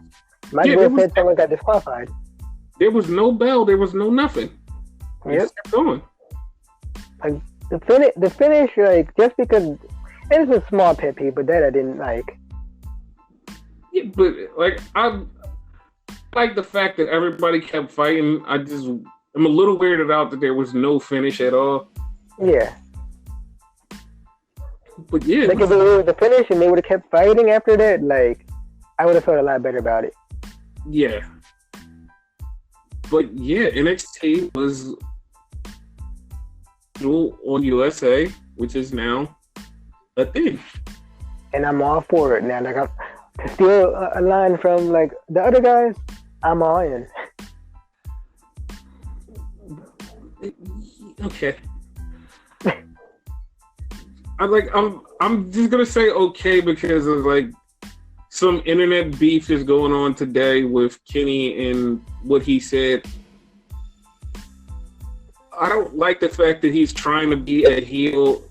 Might as well said someone got disqualified. There was no bell. There was no nothing. It just kept going. Like, the finish, like, just because it's a small pet peeve, but that I didn't like. Yeah, but like I like the fact that everybody kept fighting. I'm a little weirded out that there was no finish at all. Yeah. But yeah, like if it was the finish and they would have kept fighting after that, like I would have felt a lot better about it. Yeah. But yeah, NXT was on USA, which is now a thing. And I'm all for it now. Like, to steal a line from like the other guys, I'm all in. Okay. I'm just gonna say okay because of like some internet beef is going on today with Kenny and what he said. I don't like the fact that he's trying to be a heel.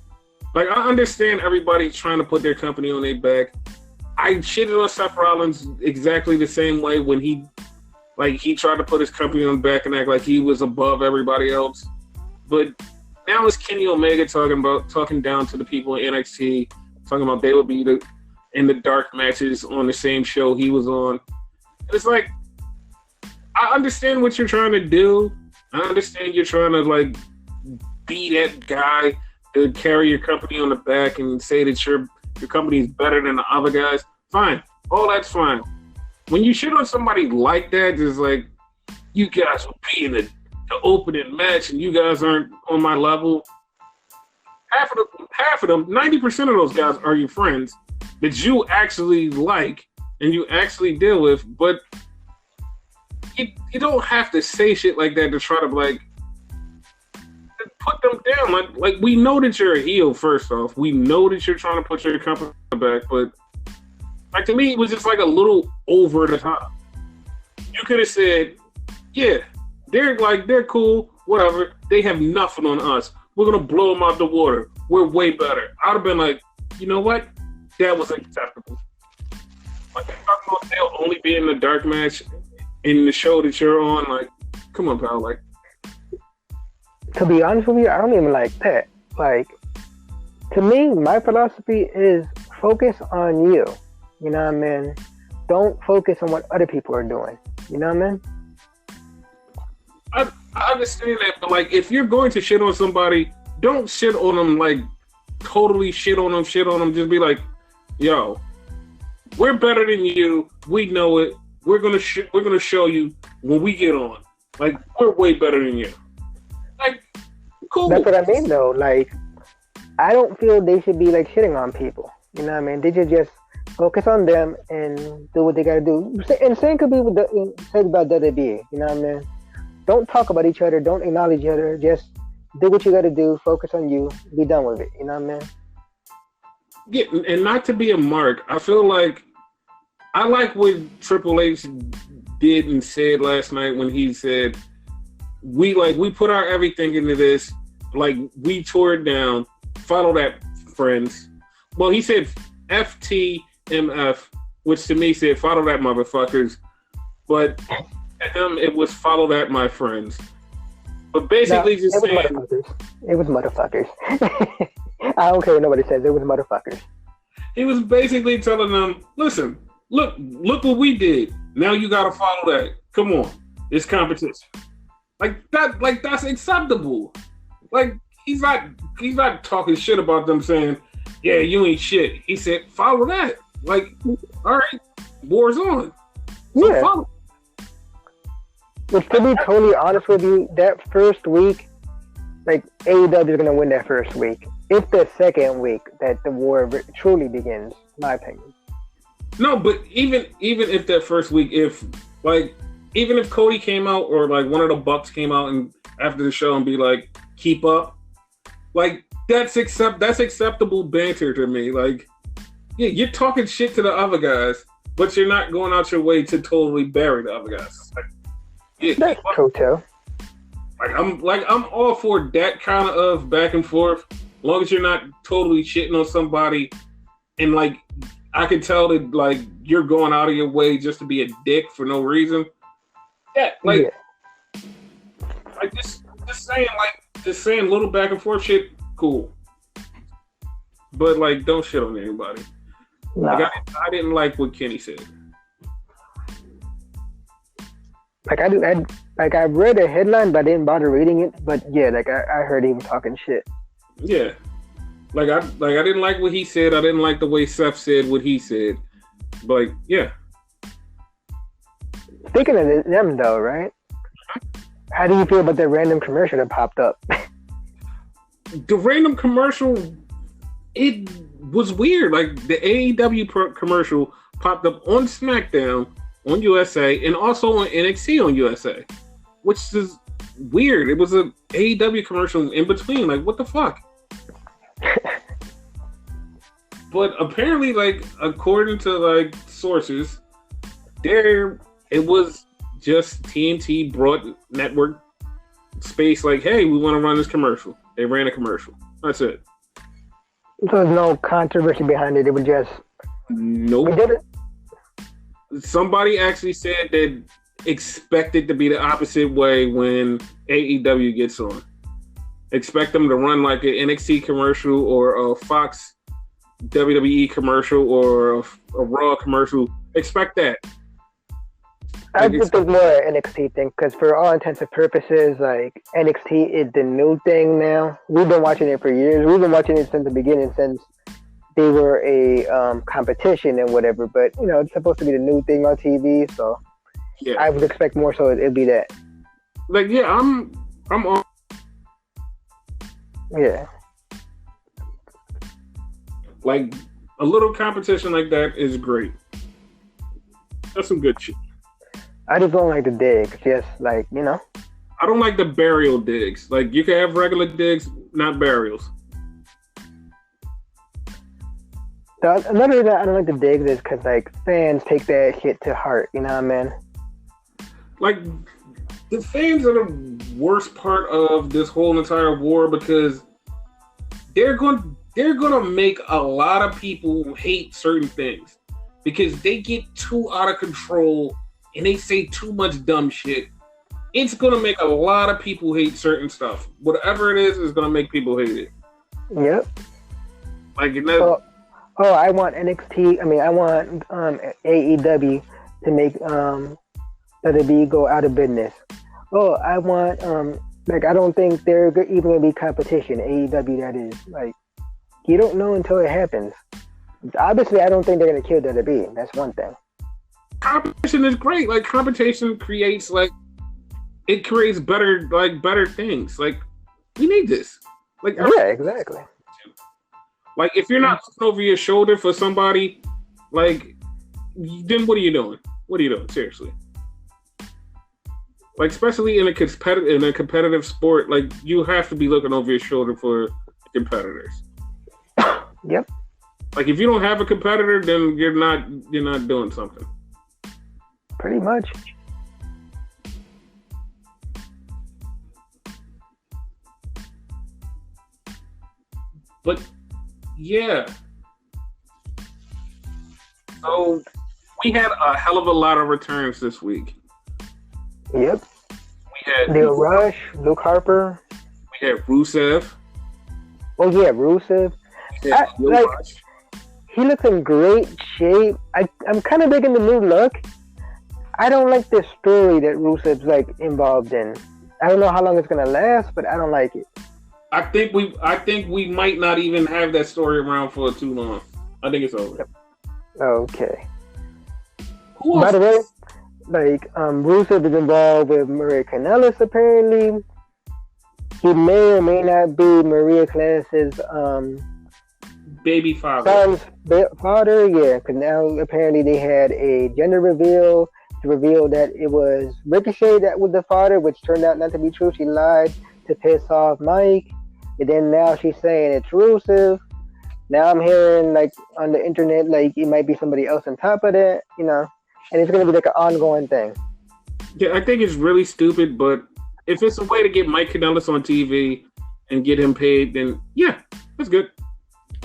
Like, I understand everybody's trying to put their company on their back. I shitted on Seth Rollins exactly the same way when he tried to put his company on the back and act like he was above everybody else. But now it's Kenny Omega talking down to the people in NXT, talking about they would be in the dark matches on the same show he was on. It's like, I understand what you're trying to do. I understand you're trying to like be that guy to carry your company on the back and say that your company is better than the other guys. Fine. All that's fine. When you shit on somebody like that, just like, you guys will be in the opening match and you guys aren't on my level. Half of them, 90% of those guys are your friends that you actually like and you actually deal with, but you don't have to say shit like that to try to like put them down. Like we know that you're a heel. First off, we know that you're trying to put your company back, but like to me, it was just like a little over the top. You could have said, "Yeah, they're cool, whatever. They have nothing on us. We're gonna blow them out the water. We're way better." I'd have been like, you know what? That was acceptable. Like you're talking about they'll only be in the dark match in the show that you're on. Like, come on, pal. Like, to be honest with you, I don't even like that. Like, to me, my philosophy is focus on you. You know what I mean? Don't focus on what other people are doing. You know what I mean? I understand that, but like, if you're going to shit on somebody, don't shit on them like totally shit on them. Just be like, yo, we're better than you. We know it. We're gonna show you when we get on. Like, we're way better than you. Like, cool. That's what I mean, though. Like, I don't feel they should be like shitting on people. You know what I mean? They should just focus on them and do what they gotta do. And same could be said about WWE. You know what I mean? Don't talk about each other. Don't acknowledge each other. Just do what you gotta do. Focus on you. Be done with it. You know what I mean? Yeah, and not to be a mark, I feel like I like what Triple H did and said last night when he said, we put our everything into this, like we tore it down, follow that, friends. Well, he said FTMF, which to me said follow that, motherfuckers, but to him it was follow that, my friends. But basically just saying, it was motherfuckers. I don't care what nobody says, it was motherfuckers. He was basically telling them, listen, look what we did. Now you gotta follow that. Come on, it's competition. Like that's acceptable. Like he's not talking shit about them saying, yeah, you ain't shit. He said, follow that. Like, all right, war's on. So yeah. follow. But to be totally honest with you, that first week, like AEW is gonna win that first week. It's the second week that the war truly begins, in my opinion. No, but even if that first week, even if Cody came out or like one of the Bucks came out and after the show and be like, keep up, like that's acceptable banter to me. Like, yeah, you're talking shit to the other guys, but you're not going out your way to totally bury the other guys. Like, yeah, that's true too. I'm all for that kind of back and forth, as long as you're not totally shitting on somebody, and like I can tell that like you're going out of your way just to be a dick for no reason. Yeah, like just saying little back and forth shit, cool. But like, don't shit on anybody. No. Like I didn't like what Kenny said. Like I read a headline, but I didn't bother reading it. But yeah, like I heard him talking shit. Yeah, like I didn't like what he said. I didn't like the way Seth said what he said. But yeah. Speaking of them though, right? How do you feel about that random commercial that popped up? The random commercial, it was weird. Like the AEW commercial popped up on SmackDown on USA and also on NXT on USA, which is weird. It was a AEW commercial in between. Like, what the fuck? But apparently, like, according to like sources, it was just TNT brought network space. Like, hey, we want to run this commercial. They ran a commercial. That's it. There was no controversy behind it. It was just nope. We did it. Somebody actually said that expect it to be the opposite way when AEW gets on. Expect them to run like an NXT commercial or a Fox WWE commercial or a Raw commercial. Expect that. I just think more an NXT thing because for all intents and purposes, like NXT is the new thing now. We've been watching it for years. We've been watching it since the beginning, since they were a competition and whatever. But you know, it's supposed to be the new thing on TV, so yeah, I would expect more. So it'd be that. Like, yeah, I'm on. Yeah. Like a little competition like that is great. That's some good shit. I just don't like the digs. Just like, you know. I don't like the burial digs. Like, you can have regular digs, not burials. Another reason I don't like the digs is because, like, fans take that shit to heart. You know what I mean? Like, the fans are the worst part of this whole entire war because they're going to make a lot of people hate certain things because they get too out of control and they say too much dumb shit. It's going to make a lot of people hate certain stuff. Whatever it is going to make people hate it. Yep. Like, you know. I want NXT. I mean, I want AEW to make WWE go out of business. Oh, I want, like, I don't think they're even going to be competition. AEW, that is. Like, you don't know until it happens. Obviously, I don't think they're going to kill WWE. That's one thing. Competition is great. Like, competition creates better things. Like, we need this. Like, yeah, exactly. Like, if you're not looking over your shoulder for somebody, like, then what are you doing? What are you doing? Seriously. Like, especially in a competitive sport, like, you have to be looking over your shoulder for competitors. Yep. Like, if you don't have a competitor, then you're not doing something. Pretty much. But yeah. So we had a hell of a lot of returns this week. Yep. We had Neil Rush, Luke Harper. We had Rusev. Oh yeah, Rusev. He looks in great shape. I'm kind of digging the new look. I don't like this story that Rusev's like involved in. I don't know how long it's gonna last, but I don't like it. I think we might not even have that story around for too long. I think it's over. Okay. By the way, like Rusev is involved with Maria Kanellis apparently. He may or may not be Maria Kanellis' baby father. Son's father, yeah, because now apparently they had a gender reveal to reveal that it was Ricochet that was the father, which turned out not to be true. She lied to piss off Mike. And then now she's saying it's Rusev. Now I'm hearing like on the internet like it might be somebody else on top of that, you know, and it's gonna be like an ongoing thing. Yeah, I think it's really stupid, but if it's a way to get Mike Kanellis on TV and get him paid, then yeah, that's good.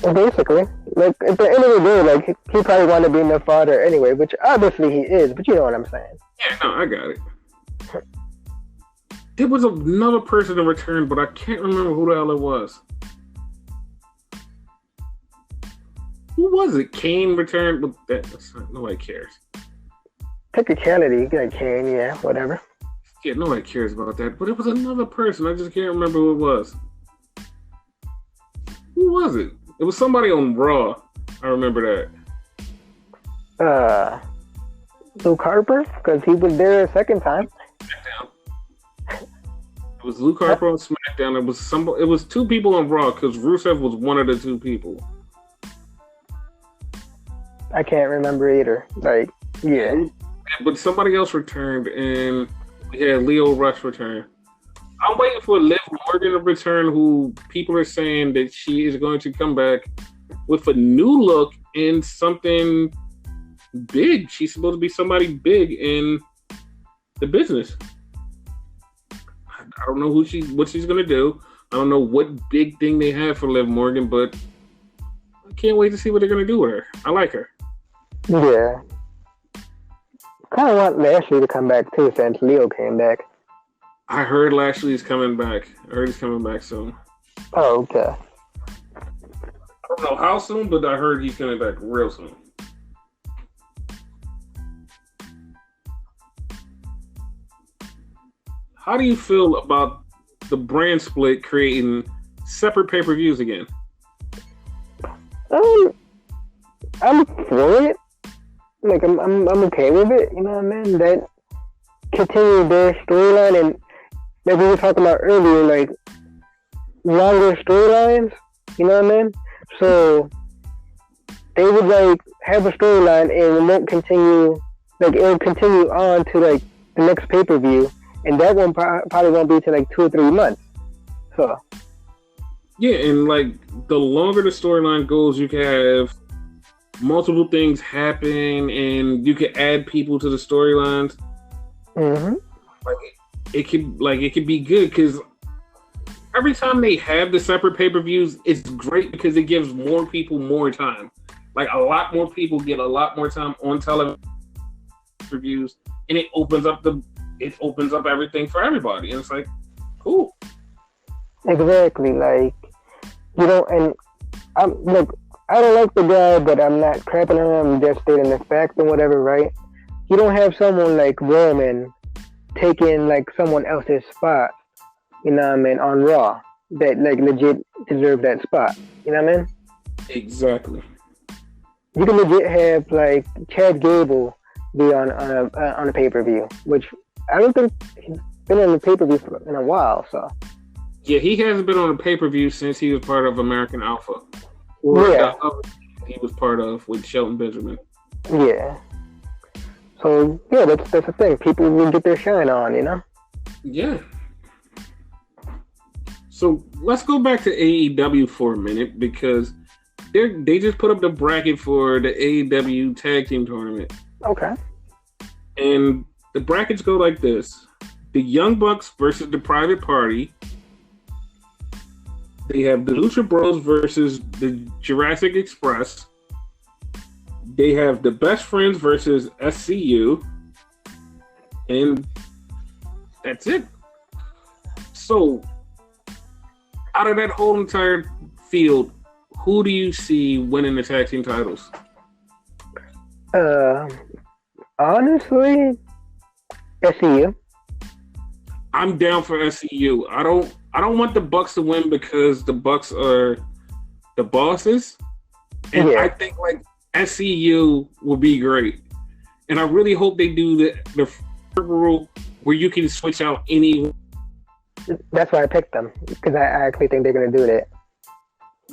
Basically, like at the end of the day, like he probably wanted to be their father anyway, which obviously he is. But you know what I'm saying? Yeah, no, I got it. There was another person in return, but I can't remember who the hell it was. Who was it? Kane returned, but that's not, nobody cares. Technicality, like Kane, yeah, whatever. Yeah, nobody cares about that. But it was another person. I just can't remember who it was. Who was it? It was somebody on Raw. I remember that. Luke Harper, because he was there a second time. SmackDown. It was Luke Harper on SmackDown. It was two people on Raw because Rusev was one of the two people. I can't remember either. Like, yeah. But somebody else returned, and we had Leo Rush return. I'm waiting for Liv Morgan to return, who people are saying that she is going to come back with a new look and something big. She's supposed to be somebody big in the business. I don't know what she's going to do. I don't know what big thing they have for Liv Morgan, but I can't wait to see what they're going to do with her. I like her. Yeah. Kind of want Lashley to come back too, since Leo came back. I heard Lashley's coming back. I heard he's coming back soon. Oh, okay. I don't know how soon, but I heard he's coming back real soon. How do you feel about the brand split creating separate pay-per-views again? I'm for it. Like I'm okay with it. You know what I mean? That continue their storyline, and like we were talking about earlier, like longer storylines. You know what I mean? So they would like have a storyline and it won't continue. Like it'll continue on to like the next pay-per-view, and that one probably won't be to like 2 or 3 months. So yeah, and like the longer the storyline goes, you can have multiple things happen, and you can add people to the storylines. Mm-hmm. Like it could be good because every time they have the separate pay-per-views, it's great because it gives more people more time. Like a lot more people get a lot more time on television reviews, and it opens up everything for everybody, and it's like cool. Exactly, like you know, and I'm like. I don't like the guy, but I'm not crapping on him. I'm just stating the fact and whatever, right? You don't have someone like Roman taking like someone else's spot, you know what I mean, on Raw that like legit deserve that spot. You know what I mean? Exactly. You can legit have like Chad Gable be on a pay-per-view, which I don't think he's been on the pay-per-view in a while. So yeah, he hasn't been on a pay-per-view since he was part of American Alpha. Yeah, he was part of with Shelton Benjamin. Yeah. So yeah, that's the thing. People will get their shine on, you know. Yeah. So let's go back to AEW for a minute because they just put up the bracket for the AEW Tag Team Tournament. Okay. And the brackets go like this: the Young Bucks versus the Private Party. They have the Lucha Bros versus the Jurassic Express. They have the Best Friends versus SCU. And that's it. So, out of that whole entire field, who do you see winning the tag team titles? Honestly, SCU. I'm down for SCU. I don't want the Bucks to win because the Bucks are the bosses, and I think like SCU will be great. And I really hope they do the rule where you can switch out any. That's why I picked them because I actually think they're gonna do that.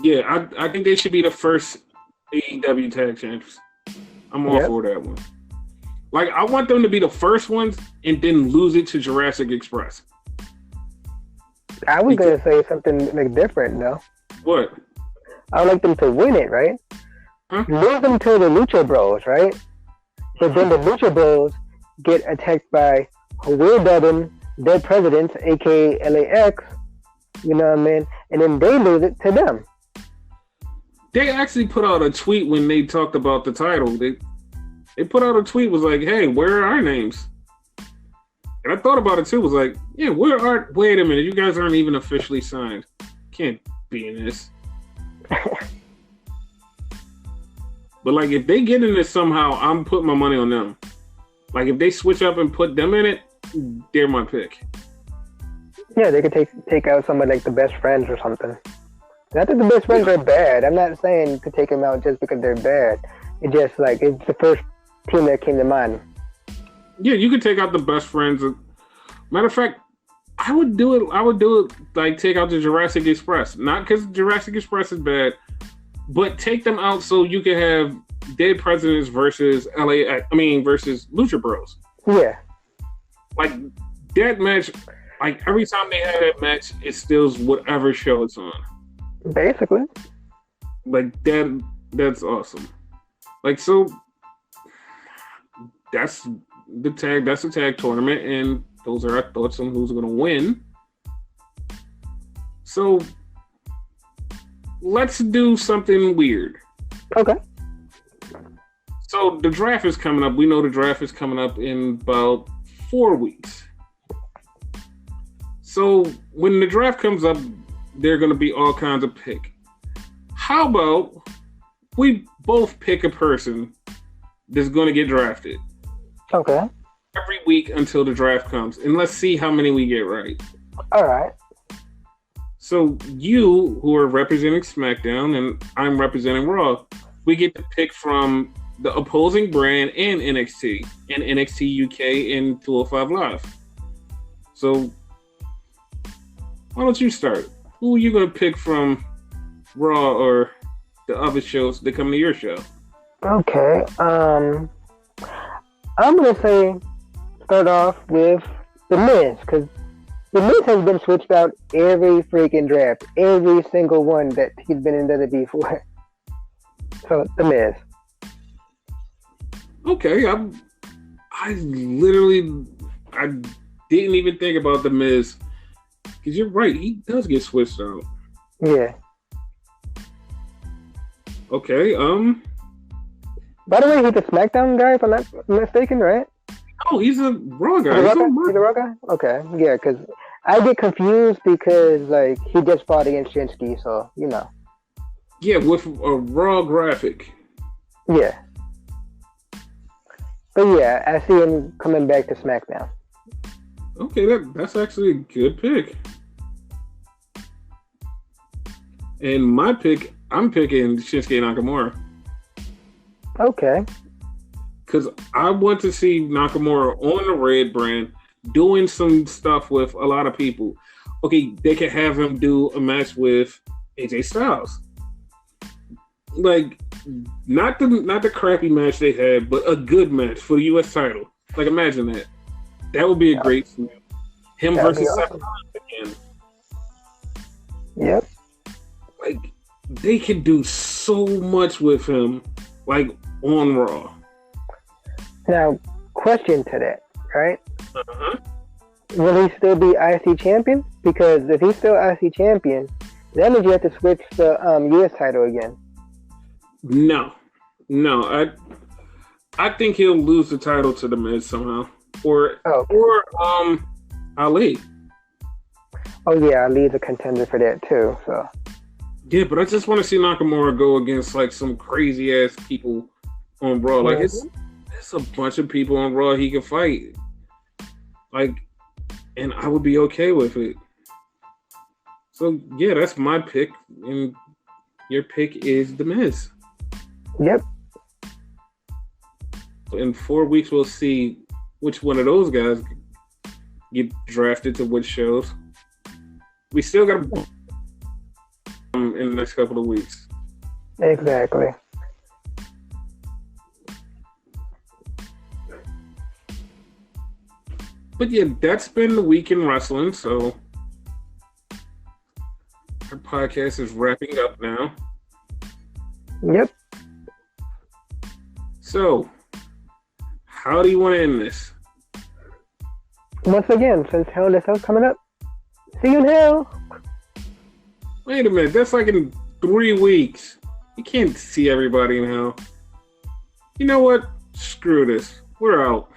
Yeah, I think they should be the first AEW tag champs. I'm all for that one. Like I want them to be the first ones and then lose it to Jurassic Express. I was going to say something like different, though. What? I would like them to win it, right? Huh? Lose them to the Lucha Bros, right? But then the Lucha Bros get attacked by Will Dubin, their presidents, aka LAX, you know what I mean, and then they lose it to them. They actually put out a tweet when they talked about the title. They put out a tweet was like, "Hey, where are our names?" And I thought about it too. Was like, "Yeah, wait a minute, you guys aren't even officially signed. Can't be in this." But like, if they get in this somehow, I'm putting my money on them. Like, if they switch up and put them in it, they're my pick. Yeah, they could take out some of like the best friends or something. Not that the best friends are bad. I'm not saying to take them out just because they're bad. It's just like it's the first team that came to mind. Yeah, you could take out the best friends. Matter of fact, I would do it like take out the Jurassic Express. Not because Jurassic Express is bad, but take them out so you can have Dead Presidents versus versus Lucha Bros. Yeah. Like that match, like every time they have that match, it steals whatever show it's on. Basically. Like that's awesome. Like so that's the tag tournament, and those are our thoughts on who's gonna win. So let's do something weird. Okay. So the draft is coming up. We know the draft is coming up in about 4 weeks. So when the draft comes up, there are going to be all kinds of pick. How about we both pick a person that's going to get drafted? Okay. Every week until the draft comes. And let's see how many we get right. All right. So you, who are representing SmackDown, and I'm representing Raw, we get to pick from the opposing brand and NXT UK and 205 Live. So why don't you start? Who are you going to pick from Raw or the other shows that come to your show? Okay. I'm going to say start off with The Miz, because The Miz has been switched out every freaking draft. Every single one that he's been in WWE for. So, The Miz. Okay, I didn't even think about The Miz. Because you're right, he does get switched out. Yeah. Okay, by the way, he's a SmackDown guy, if I'm not mistaken, right? Oh, he's a Raw guy. He's a Raw guy? Okay, yeah, because I get confused because, like, he just fought against Shinsuke, so, you know. Yeah, with a Raw graphic. Yeah. But yeah, I see him coming back to SmackDown. Okay, that's actually a good pick. And my pick, I'm picking Shinsuke Nakamura. Okay. Because I want to see Nakamura on the Red brand doing some stuff with a lot of people. Okay, they could have him do a match with AJ Styles. Like, not the crappy match they had, but a good match for the U.S. title. Like, imagine that. That would be a great film. Him versus Seth Rollins again. Yep. Like, they could do so much with him, like, on Raw. Now, question to that, right? Uh-huh. Will he still be IC champion? Because if he's still IC champion, that means you have to switch the U.S. title again. No. I think he'll lose the title to The Miz somehow, or Ali. Oh yeah, Ali's a contender for that too. So yeah, but I just want to see Nakamura go against like some crazy ass people on Raw. Like it's a bunch of people on Raw he can fight. Like, and I would be okay with it. So yeah, that's my pick, and your pick is The Miz. Yep. In 4 weeks, we'll see which one of those guys get drafted to which shows. We still got to in the next couple of weeks. Exactly. But yeah, that's been the week in wrestling. So our podcast is wrapping up now. Yep. So, how do you want to end this? Once again, since Hell in a Cell coming up, see you in hell. Wait a minute, that's like in 3 weeks. You can't see everybody in hell. You know what? Screw this. We're out.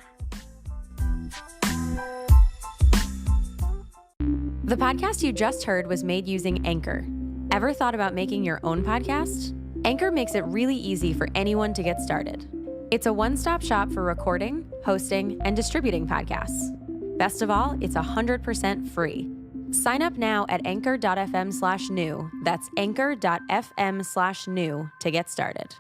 The podcast you just heard was made using Anchor. Ever thought about making your own podcast? Anchor makes it really easy for anyone to get started. It's a one-stop shop for recording, hosting, and distributing podcasts. Best of all, it's 100% free. Sign up now at anchor.fm/new. That's anchor.fm/new to get started.